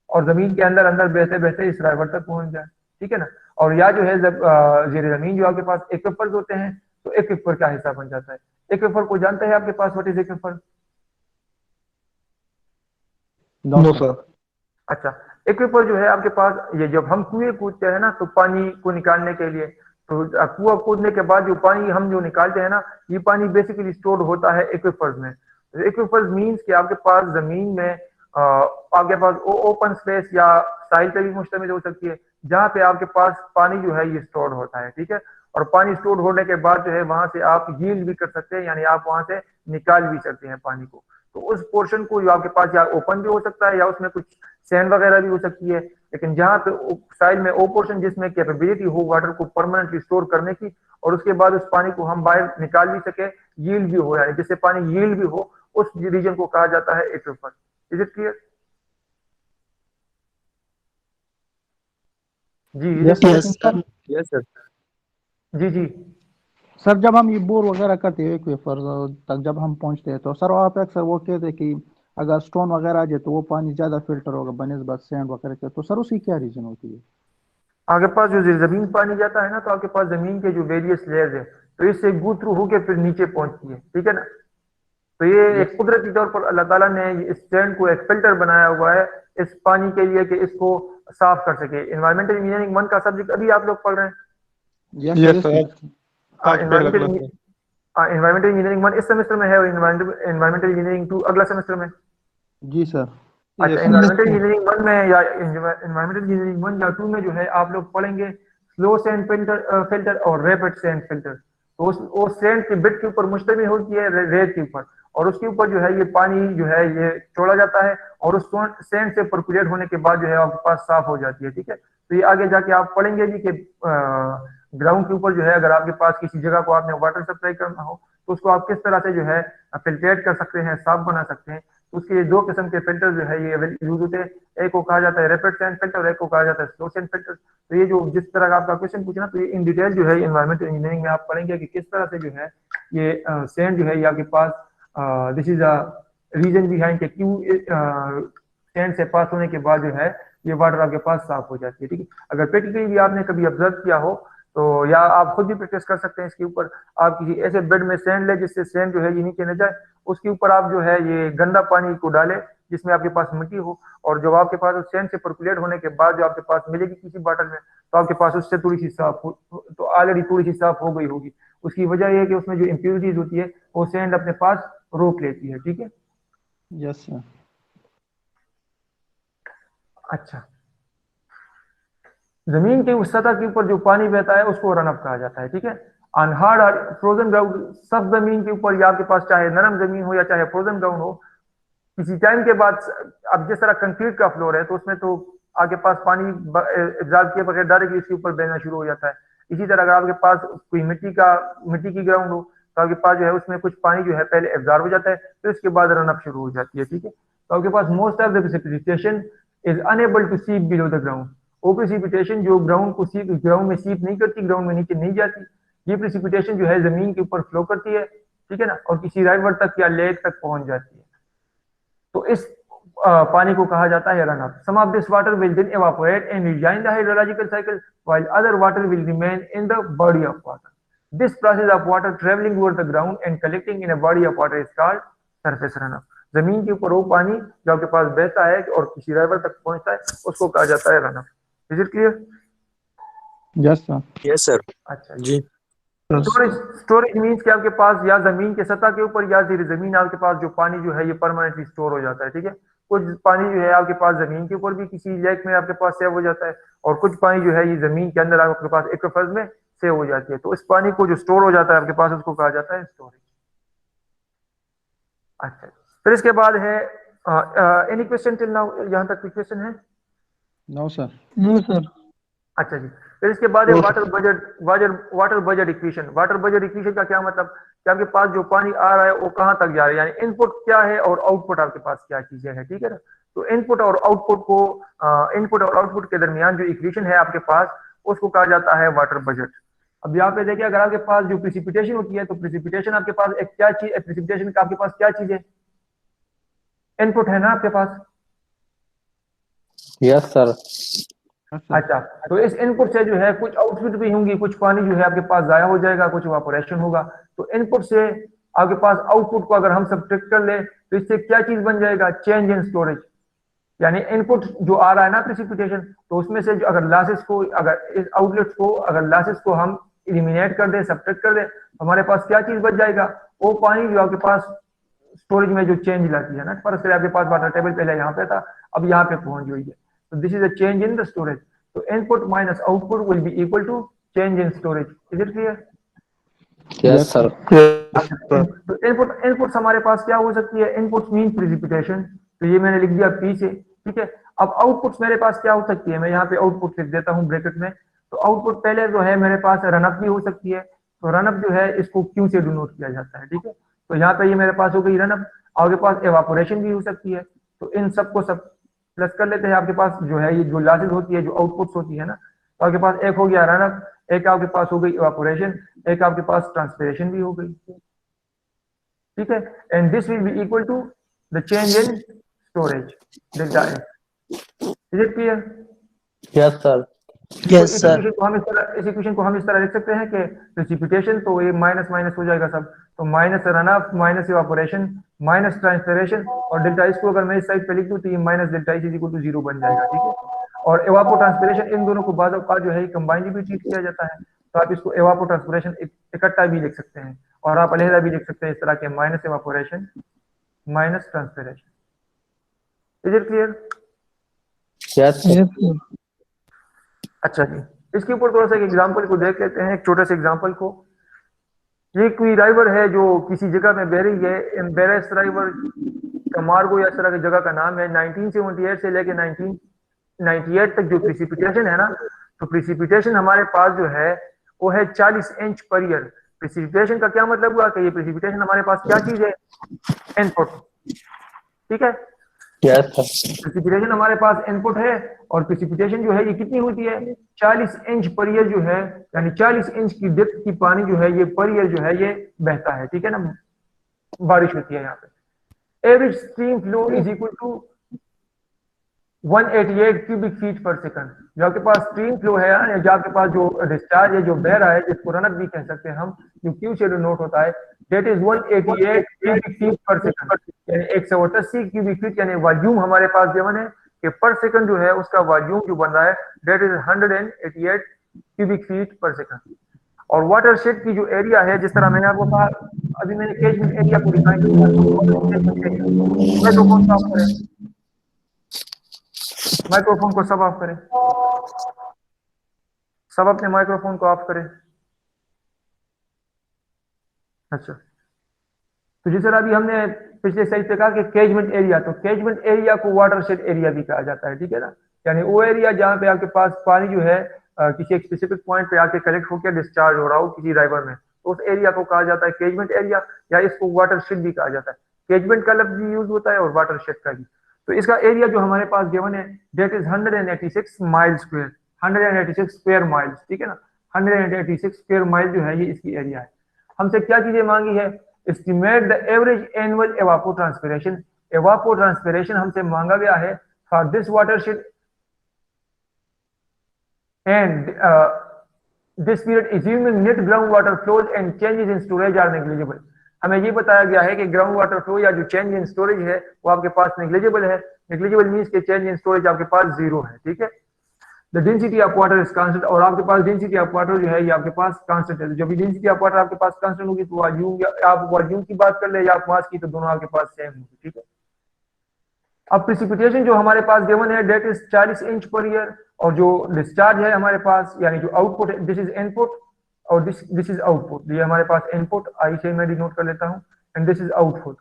और जमीन के अंदर अंदर बहते बहते इस राइवर तक पहुंच जाए। ठीक है ना। और या जो है जेर जमीन जो आपके पास एक्विफर्स होते हैं, तो एक्विफर का हिस्सा बन जाता है। एक्विफर को जानते हैं आपके पास, what is aquifer? No sir. अच्छा, एक्विफर जो है आपके पास, ये जब हम कुएं कूदते हैं ना तो पानी को निकालने के लिए, तो कुआं कूदने के बाद जो पानी हम जो निकालते हैं ना, ये पानी बेसिकली स्टोर्ड होता है एक्विफर्स में। एक्विफर्स मींस कि आपके पास जमीन में आपके पास ओपन स्पेस या साइल पे भी मुश्तमिल हो सकती है, जहां पे आपके पास पानी जो है ये स्टोर होता है। ठीक है। और पानी स्टोर होने के बाद जो है वहां से आप यील्ड भी कर सकते हैं, यानी आप वहां से निकाल भी सकते हैं पानी को। तो उस पोर्शन को जो आपके पास या ओपन भी हो सकता है या उसमें कुछ सैंड वगैरह भी हो सकती है, लेकिन जहां पे साइड में ओ पोर्शन जिसमें कैपेबिलिटी हो वाटर को परमानेंटली स्टोर करने की, और उसके बाद उस पानी को हम बाहर निकाल भी सके, यील्ड भी हो, यानी जिससे पानी यील्ड भी हो, उस रीजन को कहा जाता है एक्विफर। Is it clear? जी इज यस इट क्लियर? लेकिन सर, यस सर। जी जी सर जब हम ये बोर वगैरह करते हैं एक्वेफर तक जब हम पहुंचते हैं तो सर वहाँ पे अक्सर वो कहते हैं कि अगर स्टोन वगैरह आ जाए तो वो पानी ज्यादा फिल्टर होगा बनिस्बत सैंड वगैरह के, तो सर उसकी क्या रीजन होती है? आपके पास जो जमीन पानी जाता है ना, तो आपके पास जमीन के जो वेरियस लेयर्स है, तो इससे गो थ्रू होके फिर नीचे पहुंचती है। ठीक है ना। तो ये एक यस। कुदरती तौर पर अल्लाह ताला ने इस सैंड को एक फिल्टर बनाया हुआ है इस पानी के लिए कि इसको साफ कर सके। इन्वायरमेंटल इंजीनियरिंग 1 का सब्जेक्ट अभी आप लोग पढ़ रहे हैं। यस सर यस इस सर, आज पहला इन्वायरमेंटल क्लास है। इन्वायरमेंटल इंजीनियरिंग 1 इस सेमेस्टर में है और इन्वायरमेंटल इंजीनियरिंग 2 अगला सेमेस्टर में। जी सर। अच्छा, यस सर। इन्वायरमेंटल इंजीनियरिंग 1 में या इन्वायरमेंटल इंजीनियरिंग 1 या 2 में जो है आप लोग पढ़ेंगे स्लो सैंड फिल्टर और रैपिड सैंड फिल्टर। तो वो सैंड के बिट के ऊपर मुश्तमिल होती है, रेत के ऊपर, और उसके ऊपर जो है ये पानी जो है ये छोड़ा जाता है और उस सैंड से परकुलेट होने के बाद जो है आपके पास साफ हो जाती है। ठीक है। तो ये आगे जाके आप पढ़ेंगे भी कि ग्राउंड के ऊपर जो है अगर आपके पास किसी जगह को आपने वाटर सप्लाई करना हो तो उसको आप किस तरह से जो है फिल्ट्रेट कर सकते हैं, साफ बना सकते हैं। उसके 2 किस्म के फिल्टर जो है ये यूज होते हैं, एक को कहा जाता है रैपिड सैंड फिल्टर और एक को कहा जाता है स्लो सैंड फिल्टर। तो ये जो जिस तरह का आपका क्वेश्चन पूछना, तो ये इन डिटेल जो है एनवायरमेंटल इंजीनियरिंग में आप पढ़ेंगे कि किस तरह से जो है ये सैंड जो है ये आपके पास this is a reason behind के क्यों सैंड से पास होने के बाद जो है ये वाटर आपके पास साफ हो जाती है। ठीक है। अगर प्रैक्टिकली भी आपने कभी ऑब्जर्व किया हो तो या आप खुद भी प्रैक्टिस कर सकते हैं इसके ऊपर। आप किसी ऐसे बेड में सैंड ले जिससे सैंड जो है ये नीचे न जाए, उसके ऊपर आप जो है ये गंदा पानी को डालें जिसमें आपके पास मिट्टी हो, और जब आपके पास उस सैंड से परकुलेट होने के बाद जो आपके पास मिलेगी किसी बॉटल में, तो आपके पास उससे थोड़ी सी साफ हो, तो ऑलरेडी थोड़ी सी साफ हो गई होगी। उसकी वजह यह है कि उसमें जो इम्प्योरिटीज होती है वो सैंड अपने पास रोक लेती है। ठीक है, यस सर। अच्छा, जमीन के उस सतह के ऊपर जो पानी बहता है उसको रन अप कहा जाता है। ठीक है, ऑन हार्ड और फ्रोजन ग्राउंड, सब जमीन के ऊपर या आपके पास चाहे नरम जमीन हो या चाहे फ्रोजन ग्राउंड हो, किसी टाइम के बाद, अब जिस तरह कंक्रीट का फ्लोर है तो उसमें तो आपके पास पानी एब्जॉर्ब किए बगैर डायरेक्टली इसके ऊपर बहना शुरू हो जाता है। इसी तरह अगर आपके पास कोई मिट्टी की ग्राउंड हो तो आपके पास जो है उसमें कुछ पानी जो है पहले एब्जॉर्ब हो जाता है, फिर उसके बाद रन अप शुरू हो जाती है। ठीक है, तो आपके पास most of the precipitation is unable to seep below the ground. वो प्रेसिपिटेशन जो ग्राउंड में सीप नहीं करती, ग्राउंड में नीचे नहीं जाती, ये प्रेसिपिटेशन जो है जमीन के ऊपर फ्लो करती है। ठीक है ना, और किसी राइवर तक या लेक तक पहुंच जाती है। तो इस पानी को कहा जाता है run up. Some of this water will then evaporate and rejoin the hydrological cycle while other water will remain in the body of water. This process of water traveling over the ground and collecting in a body of water is called surface runoff. जमीन के ऊपर वो पानी जो आपके पास बहता है और किसी राइवर तक पहुंचता है उसको कहा जाता है run up. Is it clear? Yes sir. Yes sir. अच्छा जी। स्टोरेज मीन्स कि आपके पास या जमीन के सतह के ऊपर या ज़ीर जमीन आपके पास जो पानी जो है ये परमानेंटली स्टोर हो जाता है। ठीक है, कुछ पानी जो है आपके पास जमीन के ऊपर भी किसी लेक में आपके पास सेव हो जाता है, और कुछ पानी जो है ये जमीन के अंदर आपके पास एक्वाफर्स में सेव हो जाती है। तो इस पानी को जो स्टोर हो जाता है आपके पास उसको कहा जाता है स्टोरेज। अच्छा, फिर इसके बाद है एनी क्वेश्चन टिल नाउ? यहाँ तक कोई क्वेश्चन है? No sir. No sir. अच्छा जी, फिर इसके बाद है water budget equation. Water budget equation का क्या मतलब कि आपके पास जो पानी आ रहा है वो कहाँ तक जा रहा है, यानी इनपुट क्या है और आउटपुट आपके पास क्या चीजें हैं। ठीक है ना, तो इनपुट और आउटपुट के दरमियान जो इक्वेशन है आपके पास उसको कहा जाता है वाटर बजट। अब यहाँ पे देखिए, अगर आपके पास जो प्रेसिपिटेशन होती है तो प्रेसिपिटेशन आपके पास एक क्या चीज, प्रेसिपिटेशन का आपके पास क्या चीज है? इनपुट है ना आपके पास। Yes sir. अच्छा, तो इस इनपुट से जो है कुछ आउटपुट भी होंगी, कुछ पानी जो है आपके पास जाया हो जाएगा, कुछ इवापोरेशन होगा। तो इनपुट से आपके पास आउटपुट को अगर हम सब्ट्रैक्ट कर ले तो इससे क्या चीज बन जाएगा? Change in storage. यानी इनपुट जो आ रहा है ना प्रेसिपिटेशन, तो उसमें से जो अगर लॉसेस को, अगर इस आउटलेट्स को, अगर लॉसेस को हम एलिमिनेट कर दे, सब्ट्रैक्ट कर दे, हमारे पास क्या चीज बच जाएगा? वो पानी जो आपके पास स्टोरेज में जो चेंज लाती है ना, फर्स्ट से आपके पास वाटर टेबल पहले यहाँ पे था, अब यहाँ पे पहुंच गई है। So this is a change in the storage. So input minus output will be equal to change in storage. Is it clear? Yes sir. तो इनपुट हमारे पास क्या हो सकती है? इनपुट मीन प्रेसिपिटेशन, तो ये मैंने लिख दिया पी से। ठीक है, अब आउटपुट मेरे पास क्या हो सकती है? मैं यहाँ पे आउटपुट लिख देता हूँ ब्रैकेट में। तो आउटपुट पहले जो है मेरे पास रनअप भी हो सकती है, तो रनअप जो है इसको क्यू से डिनोट किया जाता है। ठीक है, तो यहाँ पे ये मेरे पास हो गई रनअप। आपके पास एवापोरेशन भी हो सकती है, तो इन सबको सब प्लस कर लेते हैं। आपके पास जो है ये जो लॉसेस होती है, जो आउटपुट्स होती है ना, तो आपके पास एक हो गया रनअप, एक आपके पास हो गई इवापोरेशन, एक आपके पास ट्रांसपिरेशन भी हो गई। ठीक है, and this will be equal to the change in storage delta S. Is it clear? Yes sir. Yes sir. इस इक्वेशन को हम इस तरह लिख सकते हैं कि प्रेसिपिटेशन, तो ये माइनस माइनस हो जाएगा सब, तो minus run up minus evaporation minus transpiration, और डेल्टा इस को अगर मैं इस साइड पे लिख दूं तो ये minus delta is equal to 0 बन जाएगा। ठीक है, और एवापो ट्रांसपिरेशन, इन दोनों को बाद का जो है कंबाइन भी ट्रीट किया जाता है, तो आप इसको एवापो ट्रांसपिरेशन इकट्ठा भी लिख सकते हैं, और आप अलहदा भी लिख सकते हैं इस तरह के minus evaporation minus transpiration. Is it clear? Yes sir. अच्छा जी, इसके ऊपर थोड़ा सा एक एग्जांपल को देख लेते हैं, एक छोटे से एग्जांपल को। ये कोई राइवर है जो किसी जगह में बह रही है, एम्बेरेस राइवर कमार्गो या इस तरह की जगह का नाम है। 1978 से लेके 1998 तक जो प्रेसिपिटेशन है ना, तो प्रेसिपिटेशन हमारे पास जो है वो है 40 इंच पर ईयर। प्रेसिपिटेशन का क्या मतलब हुआ कि ये प्रेसिपिटेशन हमारे पास क्या चीज है? इनपुट। ठीक है, यस सर। प्रेसिपिटेशन हमारे पास इनपुट है, और प्रेसिपिटेशन जो है ये कितनी होती है? 40 इंच पर ईयर जो है, यानी 40 इंच की डेप्थ की पानी जो है ये पर ईयर जो है ये बहता है। ठीक है ना, बारिश होती है यहाँ पे। Average stream flow is equal to 188 cubic feet per second. जो आपके पास स्ट्रीम फ्लो है, या जो आपके पास जो डिस्चार्ज है जो बह रहा है, जिसको रनअप भी कह सकते हैं हम, जो क्यू से डिनोट होता है, that is 188 cubic feet per second, यानी 188 क्यूबिक फीट, यानी वॉल्यूम हमारे पास गिवन है कि पर सेकंड जो है उसका वॉल्यूम जो बन रहा है that is 188 cubic feet per second. और वाटर शेड की जो एरिया है, जिस तरह मैंने आपको कहा, अभी मैंने कैचमेंट एरिया को डिफाइन किया, माइक्रोफोन ऑफ करें, माइक्रोफोन को सब ऑफ करें, सब अपने माइक्रोफोन को ऑफ करें। अच्छा, तो जिस तरह अभी हमने पिछले स्लाइड पे कहा कि कैचमेंट एरिया, तो कैचमेंट एरिया को वाटरशेड एरिया भी कहा जाता है, ठीक है ना, यानी वो एरिया जहाँ पे आपके पास पानी जो है किसी एक स्पेसिफिक पॉइंट पे आके कलेक्ट होकर डिस्चार्ज हो रहा हो किसी रिवर में, तो उस एरिया को कहा जाता है कैचमेंट एरिया, या इसको वाटरशेड भी कहा जाता है। कैचमेंट का लफ्ज भी यूज होता है और वाटरशेड का भी। तो इसका एरिया जो हमारे पास गिवन है that is 186 mile square, 186 square miles, ठीक है ना, 186 स्क्वायर माइल जो है ये इसकी एरिया है। हमसे क्या चीजें मांगी है, एस्टिमेट द एवरेज एनुअल एवापोट्रांसपिरेशन, एवापोट्रांसपिरेशन हमसे मांगा गया है for this watershed and this period assuming net groundwater flows and changes in storage are negligible। हमें ये बताया गया है कि ग्राउंड वाटर फ्लो या जो चेंज इन स्टोरेज है वो आपके पास नेग्लिजिबल है। नेग्लिजिबल मींस के चेंज इन स्टोरेज आपके पास जीरो है, ठीक है। The density of water is constant, और आपके पास डेंसिटी ऑफ वाटर जो है ये आपके पास कांस्टेंट है। जब भी डेंसिटी ऑफ वाटर आपके पास कांस्टेंट होगी तो वॉल्यूम, या आप वॉल्यूम की बात कर ले या आप मास की, तो दोनों आपके पास सेम होगी, ठीक है। अब प्रेसिपिटेशन जो हमारे पास गिवन है that is 40 inch per year, और जो डिस्चार्ज है हमारे पास यानी जो आउटपुट है, दिस इज इनपुट और दिस इज आउटपुट। ये हमारे पास इनपुट आई से मैं डिनोट कर लेता हूं, एंड दिस इज आउटपुट।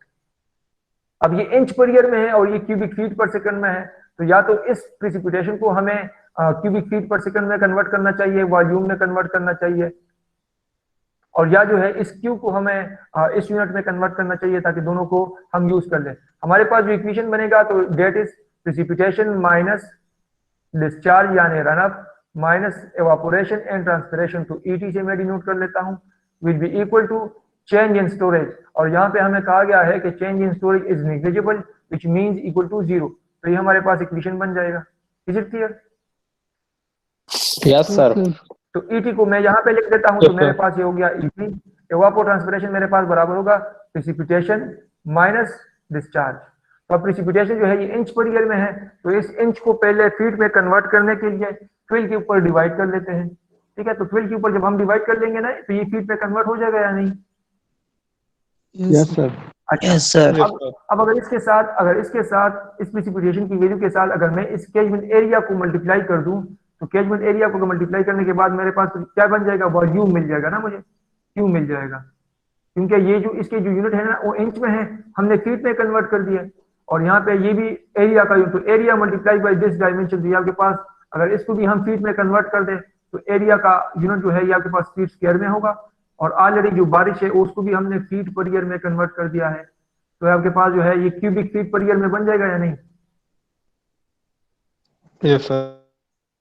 अब ये इंच पर ईयर में है और ये क्यूबिक फीट पर सेकंड में है, तो या तो इस प्रेसिपिटेशन को हमें क्यूबिक फीट पर सेकंड में कन्वर्ट करना चाहिए, वॉल्यूम में कन्वर्ट करना चाहिए, और या जो है इस क्यू को हमें इस यूनिट में कन्वर्ट करना चाहिए, ताकि दोनों को हम यूज कर लें। हमारे पास जो इक्वेशन बनेगा तो that is precipitation minus discharge यानी run up minus evaporation and transpiration, तो ईटी से मैं डिनोट कर लेता हूं, will be equal to change in storage. और यहाँ पे हमें कहा गया है कि change in storage is negligible which means equal to 0, तो ये हमारे पास इक्वेशन बन जाएगा। Is it clear? Yes sir. तो ईटी को मैं यहाँ पे लिख देता हूँ, तो मेरे पास ये हो गया ईटी, एवापोट्रांसपिरेशन मेरे पास बराबर होगा प्रेसिपिटेशन माइनस डिस्चार्ज। तो प्रेसिपिटेशन जो है ये इंच पर ईयर में है, तो इस इंच को पहले फीट में कन्वर्ट करने के लिए 12 के ऊपर डिवाइड कर लेते हैं, ठीक है। तो 12 के ऊपर जब हम डिवाइड कर लेंगे ना, तो ये फीट में कन्वर्ट हो जाएगा या नहीं? Yes sir. अच्छा, यस सर। अब अगर इसके साथ इस प्रेसिपिटेशन की वैल्यू के साथ अगर मैं इस कैचमेंट एरिया को मल्टीप्लाई कर दूं, तो कैचमेंट एरिया को मल्टीप्लाई करने के बाद मेरे पास क्या बन जाएगा, वॉल्यूम मिल जाएगा ना, मुझे क्यू मिल जाएगा, क्योंकि ये जो इसके जो यूनिट है ना वो इंच में है, हमने फीट में कन्वर्ट कर दिया। और यहाँ पे ये भी एरिया का, तो area multiply by this dimension दिया आपके पास, अगर इसको भी हम फीट में कन्वर्ट कर दें तो एरिया का यूनिट जो है ये आपके पास फीट स्क्वायर में होगा। और ऑलरेडी जो बारिश है उसको भी हमने फीट पर ईयर में कन्वर्ट कर दिया है, तो आपके पास जो है ये क्यूबिक फीट पर ईयर में बन जाएगा या नहीं? Yes sir.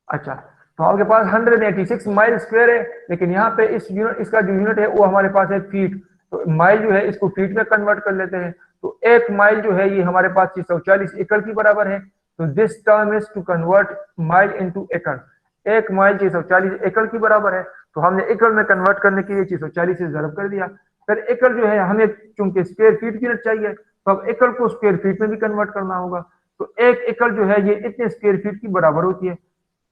अच्छा, तो आपके पास 186 माइल स्क्वायर है, लेकिन यहाँ पे इस यूनिट, इसका जो यूनिट है वो हमारे पास है फीट, तो माइल जो है इसको फीट में कन्वर्ट कर लेते हैं। तो एक माइल जो है ये हमारे पास 640 एकड़ की बराबर है। तो this term is to convert mile into एकड़। एक माइल 640 एकड़ की बराबर है, तो हमने एकड़ में कन्वर्ट करने के लिए 640 से ज़रब कर दिया। फिर एकड़ जो है हमें चूंकि स्क्वायर फीट की यूनिट चाहिए, तो अब एकड़ को स्क्वायर फीट में भी कन्वर्ट करना होगा। तो एक एकड़ जो है ये इतने स्क्वायर फीट की बराबर होती है।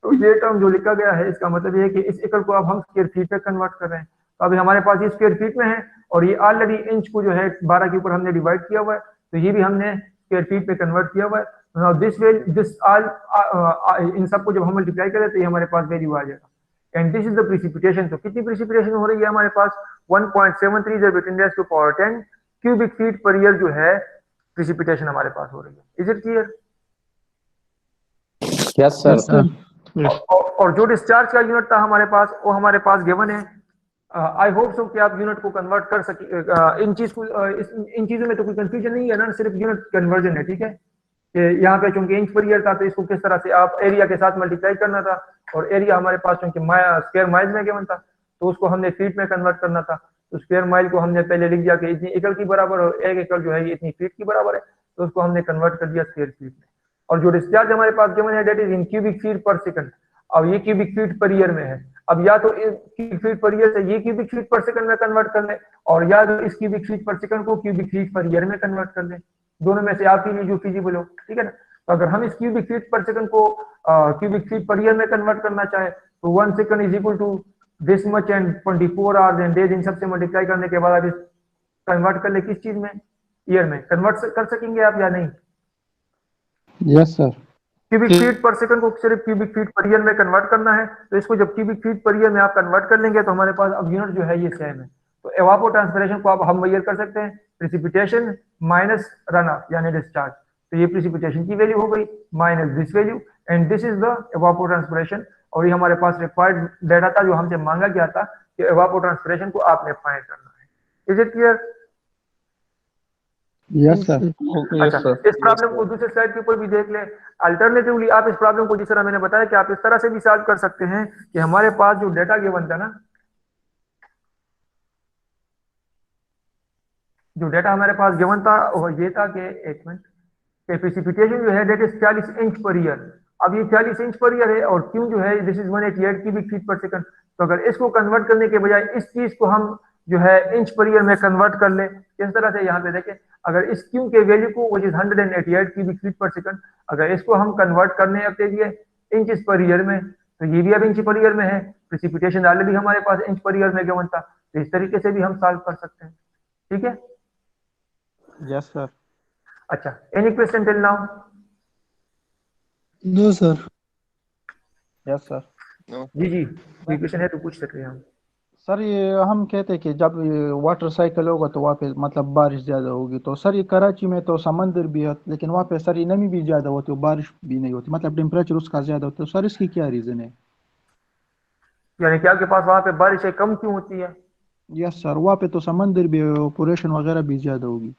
तो ये टर्म जो लिखा गया है इसका मतलब ये है कि इस एकड़ को अब हम स्क्वायर फीट में कन्वर्ट कर रहे हैं। तो अभी हमारे पास ये स्क्वायर फीट में है, और ये ऑलरेडी इंच को जो है 12 के ऊपर हमने डिवाइड किया हुआ है, तो ये भी हमने स्क्वायर फीट में कन्वर्ट किया हुआ है। नाउ दिस ऑल इन सबको जब हम मल्टीप्लाई करें तो ये हमारे पास वैल्यू आ जाएगा। And this is the precipitation. तो कितनी प्रेसिपिटेशन हो रही है हमारे पास? 1.73 जब 10 क्यूबिक फीट पर ईयर जो है प्रेसिपिटेशन हमारे पास हो रही है। Is it clear? Yes sir. और जो डिस्चार्ज का यूनिट था हमारे पास वो हमारे पास गिवन है। आई होप सो कि आप यूनिट को कन्वर्ट कर सके। इन चीजों में तो कोई कंफ्यूजन नहीं है ना, सिर्फ यूनिट कन्वर्जन है, ठीक है। कि यहाँ पे चूंकि इंच पर ईयर था तो इसको किस तरह से आप एरिया के साथ मल्टीप्लाई करना था, और एरिया हमारे पास चूंकि स्क्वायर माइल में गिवन था तो उसको हमने फीट में कन्वर्ट करना था। तो स्क्वायर माइल को हमने पहले लिख दिया कि इतनी एकड़ की बराबर, और एक एकड़ जो है ये इतनी फीट की बराबर है, तो उसको हमने कन्वर्ट कर दिया स्क्वायर फीट में। और जो डिस्चार्ज हमारे पास गिवन है that is in cubic feet per second. और ये क्यूबिक फीट पर ईयर में है। अब या तो क्यूबिक फीट पर ईयर से ये क्यूबिक फीट पर सेकंड में कन्वर्ट कर ले, और या तो इस क्यूबिक फीट पर सेकंड को क्यूबिक फीट पर ईयर में कन्वर्ट कर ले, दोनों में से आपके लिए जो फिजिबल हो, ठीक है ना। तो अगर हम इस क्यूबिक फीट पर सेकंड को क्यूबिक फीट पर ईयर में कन्वर्ट करना चाहे तो 1 second is equal to this much and 24 hours and days, इन सबसे मल्टीप्लाई करने के बाद आप इस कन्वर्ट कर ले किस चीज में, ईयर में। कन्वर्ट कर सकेंगे आप या नहीं? Yes sir. Cubic feet per second को सिर्फ क्यूबिक फीट पर ईयर में कन्वर्ट करना है, तो इसको जब क्यूबिक फीट पर ईयर में आप कन्वर्ट कर लेंगे तो हमारे पास अब यूनिट जो है ये सेम है। तो एवापोट्रांसपिरेशन को आप हम मेजर कर सकते हैं प्रेसिपिटेशन माइनस रन ऑफ यानी डिस्चार्ज। तो ये प्रेसिपिटेशन की वैल्यू हो गई minus this value and this is the evapotranspiration. और ये हमारे पास रिक्वायर्ड डाटा था जो हमसे मांगा गया था कि एवापोट्रांसपिरेशन को आपने फाइंड करना है। Is it clear? Yes sir. अच्छा, इस प्रॉब्लम को दूसरे स्लाइड के ऊपर भी देख लें। अल्टरनेटिवली आप इस प्रॉब्लम को जिस तरह मैंने बताया कि आप इस तरह से भी सॉल्व कर सकते हैं कि हमारे पास जो डेटा गिवन था ना, जो डेटा हमारे पास गिवन था वो ये था कि एक मिनट, प्रेसिपिटेशन जो है that is 40 inch per year. अब ये 40 इंच पर ईयर है और क्यों जो है this is 188 cubic feet per second. तो अगर इसको कन्वर्ट करने के बजाय इस चीज को हम जो है इंच पर ईयर में कन्वर्ट कर ले, किस तरह से, यहाँ पे देखें, अगर इस क्यू के वैल्यू को which is 188 cubic feet per second, अगर इसको हम कन्वर्ट करने अपने लिए इंच पर ईयर में, तो ये भी अब इंच पर ईयर में है। प्रेसिपिटेशन ऑलरेडी हमारे पास इंच पर ईयर में गिवन था, तो इस तरीके से भी हम सॉल्व कर सकते हैं। ठीक है? Yes sir. अच्छा, any question till now? No sir. Yes sir. जी जी, कोई क्वेश्चन है तो पूछ सकते हैं हम। सर ये हम कहते हैं कि जब ये वाटर साइकिल होगा तो वहाँ पे मतलब बारिश ज़्यादा होगी, तो सर ये कराची में तो समंदर भी है लेकिन वहाँ पे सर ये नमी भी ज़्यादा होती है, बारिश भी नहीं होती, मतलब टेम्परेचर उसका ज़्यादा होता है, तो सर इसकी क्या रीज़न है? यानी कि आपके पास वहां पे बारिशें कम क्यों होती है? यस सर, वहाँ पे तो समंदर भी है, ऑपरेशन वगैरह भी ज़्यादा होगी।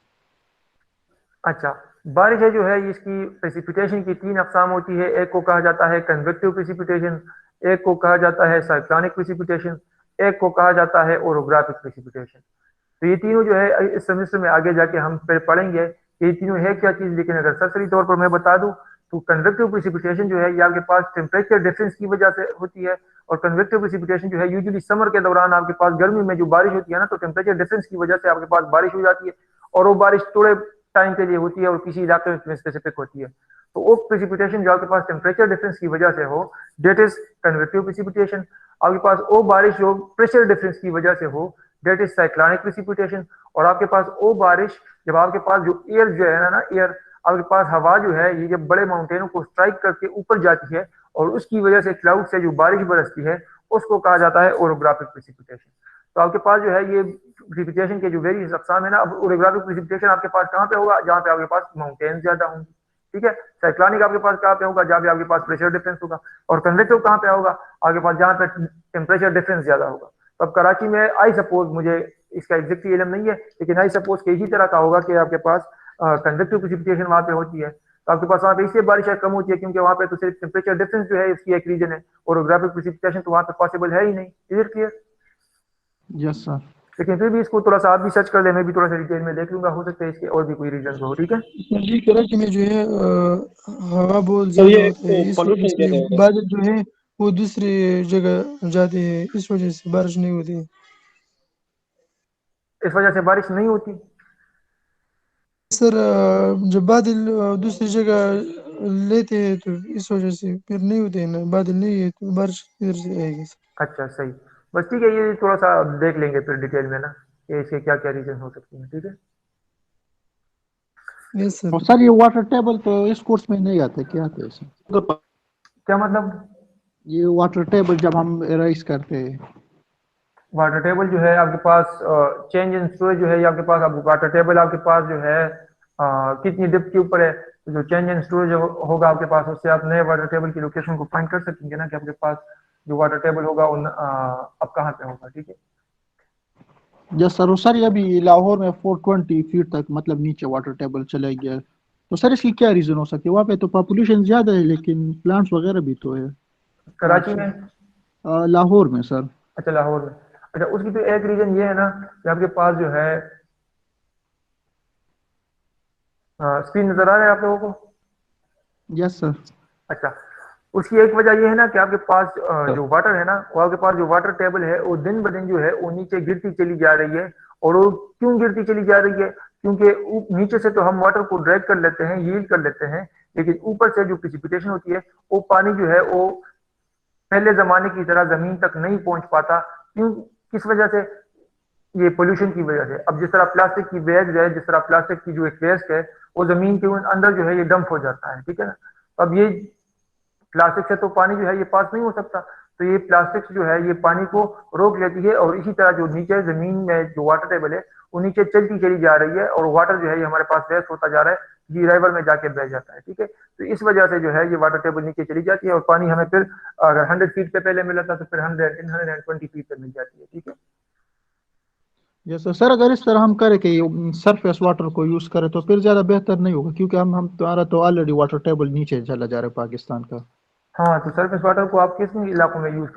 अच्छा, बारिशें जो है इसकी प्रेसिपिटेशन की 3 अकसाम होती है। एक को कहा जाता है कन्वेक्टिव प्रेसिपिटेशन, एक को कहा जाता है साइक्लोनिक प्रेसिपिटेशन, एक को कहा जाता है ओरोग्राफिक प्रेसिपिटेशन। तो ये तीनों जो है इस सेमेस्टर में आगे जाके हम फिर पढ़ेंगे कि ये तीनों है क्या चीज। लेकिन अगर सरसरी तौर पर मैं बता दूं तो कन्वेक्टिव प्रेसिपिटेशन जो है ये आपके पास टेम्परेचर डिफरेंस की वजह से होती है। और कन्वेक्टिव प्रेसिपिटेशन जो है यूजुअली समर के दौरान आपके पास गर्मी में जो बारिश होती है ना, तो टेम्परेचर डिफरेंस की वजह से आपके पास बारिश हो जाती है, और वो बारिश थोड़े टाइम के लिए होती है और किसी इलाके में स्पेसिफिक होती है। तो वो प्रेसिपिटेशन जो आपके पास टेम्परेचर डिफरेंस की वजह से हो, डेट इज कन्वेक्टिव प्रेसिपिटेशन। आपके पास वो बारिश जो प्रेशर डिफरेंस की वजह से हो, डेट इज साइक्लोनिक प्रेसिपिटेशन। और आपके पास वो बारिश जब आपके पास जो एयर जो है ना, एयर आपके पास हवा जो है ये जब बड़े माउंटेनों को स्ट्राइक करके ऊपर जाती है और उसकी वजह से क्लाउड से जो बारिश बरसती है, उसको कहा जाता है ओरोग्राफिक प्रेसिपिटेशन। तो आपके पास जो है ये प्रेसिपिटेशन के जो वेरियस अकसाम है ना, अब ओरोग्राफिक प्रेसिपिटेशन आपके पास कहाँ पे होगा? जहाँ पे आपके पास माउंटेन ज्यादा होंगे। ठीक है? साइक्लोनिक आपके पास कहाँ पे होगा? जहाँ पे आपके पास प्रेशर डिफरेंस होगा। और कन्वेक्टिव कहाँ पे होगा? आपके पास जहाँ पे टेम्परेचर डिफरेंस ज्यादा होगा। तो अब कराची में आई सपोज, मुझे इसका एग्जैक्टली इल्म नहीं है, लेकिन आई सपोज के इसी तरह का होगा कि आपके पास कन्वेक्टिव प्रेसिपिटेशन वहाँ पे होती है, तो आपके पास वहाँ पे इसलिए बारिश कम होती है क्योंकि वहाँ पे तो सिर्फ टेम्परेचर डिफरेंस जो है इसकी एक रीजन है, और ओरोग्राफिक प्रेसिपिटेशन तो वहाँ पे पॉसिबल है ही नहीं। Is it clear? Yes sir. लेकिन फिर भी इसको थोड़ा सा आप भी सर्च कर ले, मैं भी थोड़ा सा डिटेल में देख लूंगा, हो सकता है इसके और भी कोई रीजन हो। ठीक है? जी कराची में जो है हवा बहुत तो ज्यादा ये होता है, इस वजह पोल्यूशन से ज्यादा होगा। बादल जो है वो दूसरी जगह जाते हैं, इस वजह से बारिश नहीं होती है। इस वजह से बारिश नहीं होती। सर जब बादल दूसरी जगह लेते हैं तो इस वजह से फिर नहीं होते हैं ना, बादल नहीं है तो बारिश किधर से आएगी सर? अच्छा, सही। बस ठीक है, ये थोड़ा सा देख लेंगे फिर डिटेल में ना कि इसके क्या क्या रीजन हो सकते हैं। ठीक है? Yes sir. और सर ये वाटर टेबल तो इस कोर्स में नहीं आता, क्या आता है सर? क्या मतलब? ये वाटर टेबल जब हम राइज करते हैं। वाटर टेबल जो है आपके पास चेंज इन स्टोरेज जो है ये आपके पास, अब वाटर टेबल आपके पास जो है कितनी डिप्थ के ऊपर है, तो जो चेंज इन स्टोरेज होगा आपके पास, उससे आप नए वाटर टेबल की लोकेशन को फाइंड कर सकेंगे ना कि आपके पास जो वाटर टेबल होगा उन अब कहाँ पे होगा। ठीक है? Yes sir. और सर ये अभी लाहौर में 420 फीट तक मतलब नीचे वाटर टेबल चला गया, तो सर इसकी क्या रीजन हो सकती है? वहाँ पे तो पॉपुलेशन ज्यादा है लेकिन प्लांट्स वगैरह भी तो है। कराची में? लाहौर में सर। अच्छा, लाहौर में। अच्छा, उसकी तो एक रीजन ये है ना कि आपके पास जो है स्क्रीन नजर आ रहा है आप लोगों को? Yes sir. अच्छा, उसकी एक वजह ये है ना कि आपके पास जो वाटर है ना, वो आपके पास जो वाटर टेबल है वो दिन ब दिन जो है वो नीचे गिरती चली जा रही है। और वो क्यों गिरती चली जा रही है? क्योंकि नीचे से तो हम वाटर को ड्रैग कर लेते हैं, यील्ड कर लेते हैं, लेकिन ऊपर से जो प्रेसिपिटेशन होती है वो पानी जो है वो पहले जमाने की तरह जमीन तक नहीं पहुंच पाता। क्यों? किस वजह से? ये पोल्यूशन की वजह से। अब जिस तरह प्लास्टिक की बैग है, जिस तरह प्लास्टिक की जो एक वेस्ट है वो जमीन के अंदर जो है ये डंप हो जाता है, ठीक है ना। अब ये प्लास्टिक से तो पानी जो है ये पास नहीं हो सकता, तो ये प्लास्टिक जो है ये पानी को रोक लेती है, और इसी तरह जो नीचे जमीन में जो वाटर टेबल है वो नीचे चलती चली जा रही है, और वाटर जो है ये हमारे पास वेस्ट होता जा रहा है, ये रिवर में जाके बह जाता है, ठीक है। तो इस वजह से जो है ये वाटर टेबल नीचे चली जाती है, और पानी हमें फिर अगर 100 फीट पे पहले मिला था तो फिर 120 फीट पे मिल जाती है, ठीक है। जैसे सर अगर इस तरह हम करें कि सरफेस वाटर को यूज करें तो फिर ज्यादा बेहतर नहीं होगा, क्योंकि हम तुम्हारा तो ऑलरेडी वाटर टेबल नीचे चला जा रहा है पाकिस्तान का। हाँ, तो सरफेस वाटर को आप किस इलाकों में यूज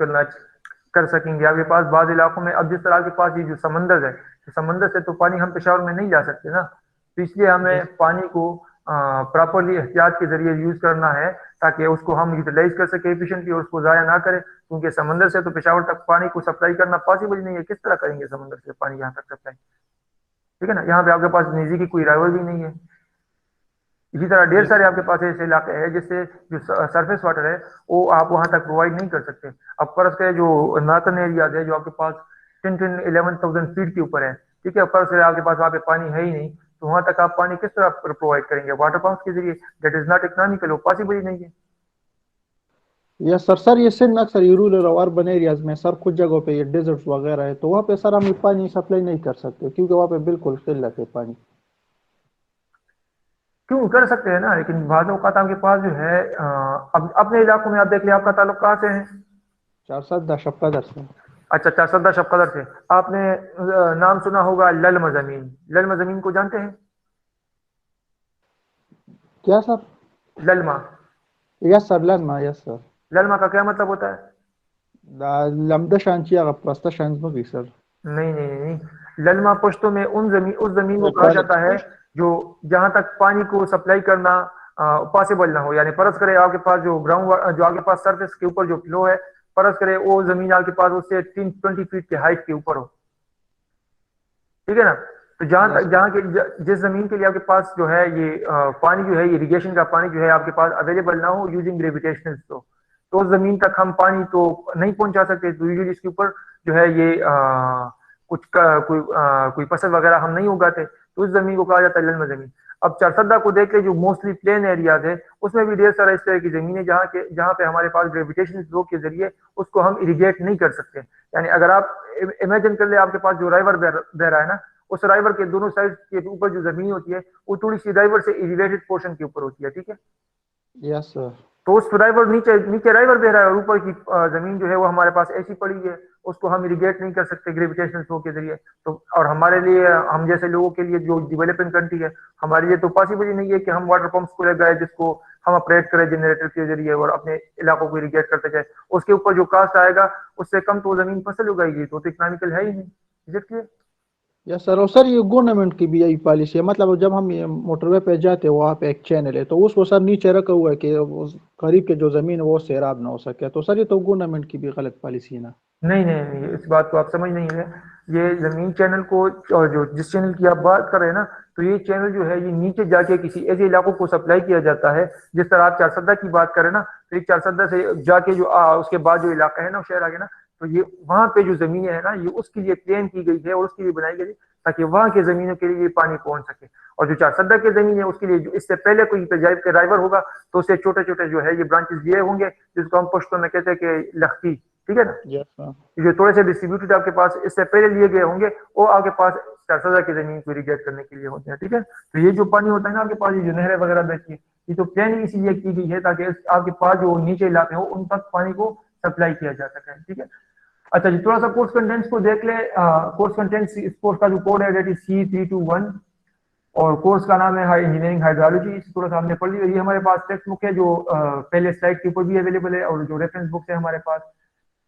कर सकेंगे? आपके पास बाद इलाकों में, अब जिस तरह के पास ये जो समंदर है, तो समंदर से तो पानी हम पेशावर में नहीं ला सकते ना, तो इसलिए हमें पानी को प्रॉपरली एहतियात के जरिए यूज करना है, ताकि उसको हम यूटिलाइज कर सके एफिशिएंटली और उसको जाया ना करें, क्योंकि समंदर से तो पेशावर तक पानी को सप्लाई करना पॉसिबल नहीं है। किस तरह करेंगे समंदर से पानी यहाँ तक सप्लाई? ठीक है ना, यहाँ पे आपके पास निजी की कोई राइवल भी नहीं है। इसी तरह ढेर सारे आपके पास ऐसे इलाके हैं जिससे जो सरफेस वाटर है वो आप वहां तक प्रोवाइड नहीं कर सकते। अब फर्ज करें जो नॉर्थन एरियाज है जो आपके पास 10-11,000 फीट के ऊपर है, ठीक है, फर्ज करें आपके पास वहाँ पे पानी है ही नहीं, तो वहां तक आप पानी किस तरह प्रोवाइड करेंगे? वाटर पंप के जरिए? दैट इज नॉट इकोनॉमिकल, वो पॉसिबल ही नहीं है। Yes sir. सर ये सिर्फ अक्सर ये रूरल और अर्बन एरियाज में सर कुछ जगहों पे ये डेजर्ट्स वगैरह है, तो वहाँ पे सर हम पानी सप्लाई नहीं कर सकते क्योंकि वहाँ पे बिल्कुल किल्लत है पानी। क्यों? कर सकते हैं ना, लेकिन बाद औकात आपके पास जो है अब अपने इलाकों में आप देख लिया, आपका ताल्लुक कहाँ से है? चारसदा शपकदर से। अच्छा, चारसदा शबकदर से। आपने नाम सुना होगा ललम जमीन। ललम जमीन को जानते हैं? क्या सर? ललमा। यस सर, ललमा, यस सर। ललमा का क्या मतलब होता है? लमदशांची प्रस्तशांच भी सर। नहीं नहीं नहीं, ललमा पश्तो में उस जमीन को कहा पानी जाता है जो जहां तक पानी को सप्लाई करना पॉसिबल ना हो। यानी परस करे आपके पास जो ग्राउंड, जो आपके पास सरफेस के ऊपर जो फ्लो है, परस करे वो जमीन आपके पास उससे 20 फीट के हाइट के ऊपर हो, ठीक है ना। तो जहां तक जहां के जिस जमीन के लिए आपके पास जो है ये पानी जो है, इरिगेशन का पानी जो है आपके पास अवेलेबल ना हो यूजिंग ग्रेविटेशनल फ्लो, तो उस जमीन तक हम पानी तो नहीं पहुंचा सकते। तो यूजुअली इसके ऊपर जो है ये कोई फसल वगैरह हम नहीं उगाते, तो उस जमीन को कहा जाता है ललमा जमीन। अब चारसदा को देख ले, जो मोस्टली प्लेन एरियाज है उसमें भी ढेर सारा इस तरह की जमीन है जहाँ पे हमारे पास ग्रेविटेशनल फ्लो के जरिए उसको हम इरिगेट नहीं कर सकते। यानी अगर आप इमेजिन कर ले, आपके पास जो राइवर बह रहा है ना, उस राइवर के दोनों साइड के ऊपर जो जमीन होती है वो थोड़ी सी राइवर से एलिवेटेड पोर्शन के ऊपर होती है, ठीक है। Yes sir. तो उस राइवर नीचे नीचे राइवर बह रहा है और ऊपर की जमीन जो है वो हमारे पास ऐसी पड़ी है, उसको हम इरिगेट नहीं कर सकते ग्रेविटेशनल फ्लो के जरिए। तो और हमारे लिए, हम जैसे लोगों के लिए जो डेवलपिंग कंट्री है, हमारे लिए तो पॉसिबल ही नहीं है कि हम वाटर पंप्स को लगाए जिसको हम ऑपरेट करें जनरेटर के जरिए और अपने इलाकों को इरिगेट करते जाए। उसके ऊपर जो कास्ट आएगा उससे कम तो जमीन फसल उगाएगी, तो इकोनॉमिकल है ही नहीं। Is it clear? Yes sir. और सर ये गवर्नमेंट की भी यही पॉलिसी है, मतलब जब हम ये मोटरवे पे जाते हैं वहाँ पे एक चैनल है तो उसको सर नीचे रखा हुआ है कि उस करीब के जो जमीन है वो सैराब ना हो सके, तो सर ये तो गवर्नमेंट की भी गलत पॉलिसी है ना? नहीं नहीं नहीं, इस बात को आप समझ नहीं है। ये जमीन चैनल को, और जो जिस चैनल की आप बात कर रहे हैं ना, तो ये चैनल जो है ये नीचे जाके किसी ऐसे इलाकों को सप्लाई किया जाता है। जिस तरह आप चारसदा की बात करें ना, तो एक चारसदा से जाके जो उसके बाद जो इलाका है ना शहर आगे ना, तो ये वहां पे जो जमीनें है ना ये उसके लिए प्लेन की गई है और उसके लिए बनाई गई ताकि वहां के जमीनों के लिए पानी पहुंच सके। और जो चारसदा की जमीन है उसके लिए जो इससे पहले कोई पे ड्राइवर होगा तो उससे छोटे छोटे जो है ये ब्रांचेस लिए होंगे, जिसको हम पश्तो में कहते हैं कि लख्ती, ठीक है ना। Yes sir. जो थोड़े से डिस्ट्रीब्यूटेड आपके पास इससे पहले लिए गए होंगे वो आपके पास चारसदा की जमीन को इरिगेट करने के लिए होते हैं, ठीक है। तो ये जो पानी होता है ना आपके पास, ये जो नहरें वगैरह बहती है, ये तो प्लानिंग इसीलिए की गई है ताकि आपके पास जो नीचे इलाके हो उन तक पानी को सप्लाई किया जा सके, ठीक है। अच्छा जी, थोड़ा सा कोर्स कंटेंट्स को देख ले। कोर्स कंटेंट्स, इस कोर्स का जो कोड है दैट इज C321 और कोर्स का नाम है इंजीनियरिंग हाइड्रोलॉजी। इस थोड़ा सा हमने पढ़ लिया। ये हमारे पास टेक्स्ट बुक है जो पहले स्लाइड के ऊपर भी अवेलेबल है और जो रेफरेंस बुक है हमारे पास।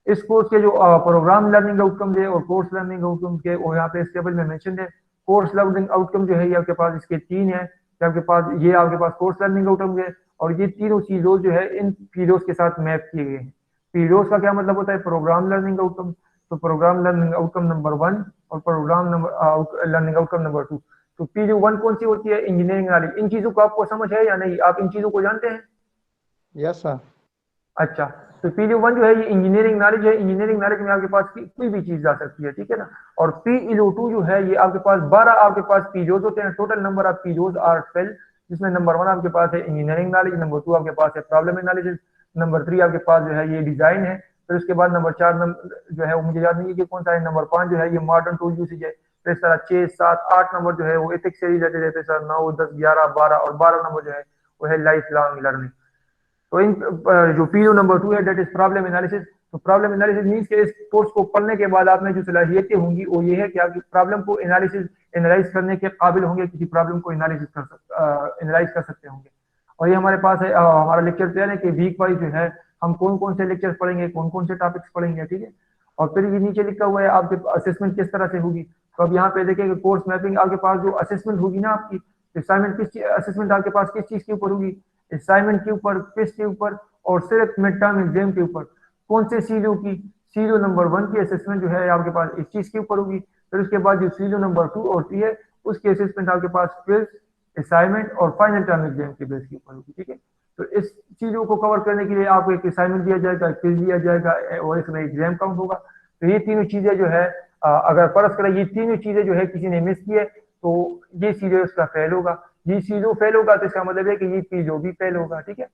इस कोर्स के जो प्रोग्राम लर्निंग आउटकम है और कोर्स लर्निंग आउटकम के वो यहाँ पे इस टेबल में मेंशन है। कोर्स लर्निंग आउटकम जो है ये आपके पास इसके 3 है। आपके पास ये आपके पास कोर्स लर्निंग आउटकम है और ये तीनों चीजों जो है इन पीरियड्स के साथ मैप किए गए हैं। पीरियड्स का क्या मतलब होता है? Programme learning outcome. तो प्रोग्राम लर्निंग आउटकम नंबर 1 और प्रोग्राम लर्निंग आउटकम नंबर 2। तो पीरियड 1 कौन सी होती है? Engineering knowledge. इन चीजों को आपको समझ है या नहीं? आप इन चीजों को जानते हैं? Yes sir. अच्छा, तो पीरियड 1 जो है ये इंजीनियरिंग नॉलेज है। इंजीनियरिंग नॉलेज में आपके पास कोई भी चीज जा सकती है, ठीक है ना। और PEO2 जो है ये आपके पास 12 आपके पास पीरियड्स होते हैं। Total number of periods are 12, जिसमें नंबर 1 आपके पास है इंजीनियरिंग नॉलेज, नंबर 2 आपके पास है प्रॉब्लम एनालिसिस, नंबर 3 आपके पास जो है ये डिजाइन है। फिर उसके बाद नंबर 4 जो है वो मुझे याद नहीं है कि कौन सा है। नंबर 5 जो है ये मॉडर्न टूल यूसेज है। फिर इस तरह 6, 7, 8 नंबर जो है वो एथिक्स से रिलेटेड है। फिर सर 9, 10, 11, 12 और 12 नंबर जो है वो है लाइफ लॉन्ग लर्निंग। तो इन जो पीरियड नंबर 2 है दैट इज प्रॉब्लम एनालिसिस। तो प्रॉब्लम एनालिसिस मींस कि इस कोर्स को पढ़ने के बाद आप में जो सलाहियतें होंगी वो ये है कि आपकी प्रॉब्लम को एनालाइज करने के काबिल होंगे, किसी प्रॉब्लम को एनालाइज कर सकते होंगे। और ये हमारे पास है हमारा लेक्चर प्लान है कि वीक वाइज जो है हम कौन कौन से लेक्चर पढ़ेंगे, कौन कौन से टॉपिक्स पढ़ेंगे, ठीक है। और फिर ये नीचे लिखा हुआ है आपके असेसमेंट किस तरह से होगी। तो अब यहाँ पे देखिए कोर्स मैपिंग आपके पास जो असेसमेंट होगी ना आपकी असाइनमेंट असेसमेंट आपके पास किस चीज के ऊपर होगी? असाइनमेंट के ऊपर, क्विज के ऊपर और सिर्फ मिड टर्म एग्जाम के ऊपर। कौन से सीरीओ की? सीरीओ नंबर 1 की असेसमेंट जो है आपके पास इस चीज के ऊपर होगी। फिर उसके बाद जो सीरीओ नंबर 2 होती है उसकी असेसमेंट आपके पास क्विज, असाइनमेंट और फाइनल टर्म एग्जाम के बेस के ऊपर होगी, ठीक है। तो इस चीजों को कवर करने के लिए आपको एक असाइनमेंट दिया जाएगा, क्विज दिया जाएगा और इसमें एग्जाम काउंट होगा। तो ये तीनों चीजें जो है अगर फर्ज करें ये तीनों चीजें जो है किसी ने मिस की है तो ये सीरीओ उसका फेल होगा। ये सीरीओ फेल होगा तो इसका मतलब है कि ये पीरियो भी फेल होगा, ठीक है।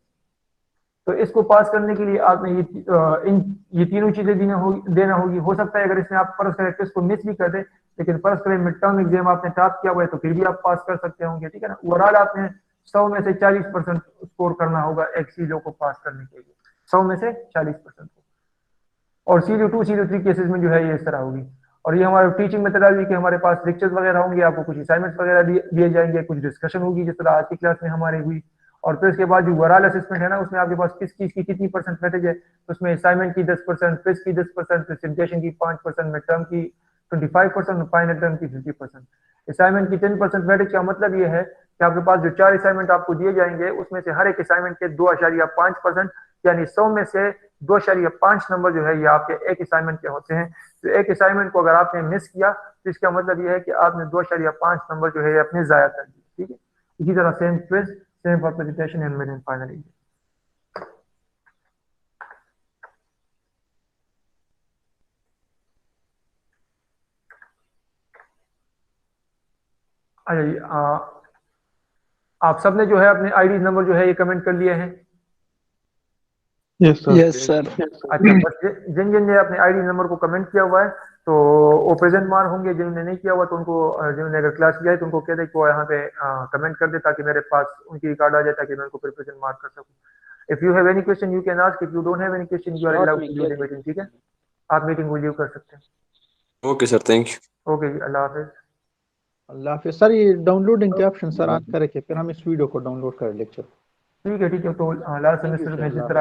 तो इसको पास करने के लिए आपने ये तीनों चीजें देना होगी। हो सकता है अगर इसमें आप फर्ज करें टेस्ट को मिस भी कर दे, लेकिन फर्ज करें मिड टर्म एग्जाम आपने टॉप किया हुआ है तो फिर भी आप पास कर सकते होंगे, ठीक है ना। ओवरऑल आपने 100 में से 40% स्कोर करना होगा एक सीरीओ को पास करने के लिए, 100 में से 40% को। और सीरीओ 2 सीरीओ 3 केसेस में जो है ये इस तरह होगी। और ये हमारा टीचिंग मेथोडोलॉजी के हमारे पास लेक्चर्स वगैरह होंगे, आपको कुछ असाइनमेंट्स वगैरह दिए जाएंगे, कुछ डिस्कशन होगी जिस तरह आज की क्लास में हमारी हुई। और फिर इसके बाद जो ओवरऑल असेसमेंट है ना उसमें आपके पास किस चीज की कितनी परसेंट वेटेज है। तो उसमें असाइनमेंट की 10%, क्विज की 10%, प्रेजेंटेशन की 5%, मिड टर्म की 25% और फाइनल टर्म की 50%। असाइनमेंट की 10% वेटेज का मतलब ये है कि आपके पास जो 4 असाइनमेंट आपको दिए जाएंगे उसमें से हर एक असाइनमेंट के 2.5%, यानी 100 में से 2.5 नंबर जो है ये आपके एक असाइनमेंट के होते हैं। तो एक असाइनमेंट को अगर आपने मिस किया तो इसका मतलब ये है कि आपने 2.5 नंबर जो है अपने जाया कर दिए, ठीक है। इसी तरह same quiz, same for presentation and mid and final exam. आप सबने जो है अपने आईडी नंबर जो है ये कमेंट कर लिए हैं? Yes sir. Yes sir. अच्छा, बस जिन जिन ने अपने आईडी नंबर को कमेंट किया हुआ है तो वो प्रेजेंट मार्क होंगे। जिन्होंने नहीं किया हुआ तो उनको, जिन्होंने अगर क्लास किया है तो उनको कह दे कि वो यहाँ पे कमेंट कर दे ताकि मेरे पास उनकी रिकॉर्ड आ जाए ताकि मैं उनको फिर प्रेजेंट मार्क कर सकूं। If you have any question you can ask, if you don't have any question you are allowed to leave the meeting, ठीक है। आप मीटिंग को लीव कर सकते हैं। Okay sir, thank you. Okay जी, अल्लाह हाफिज। अल्लाह हाफिज सर। ये डाउनलोडिंग के ऑप्शन सर ऑन करके फिर हम इस वीडियो को डाउनलोड करें लेक्चर। ठीक है, ठीक है। तो लास्ट सेमेस्टर में जिस तरह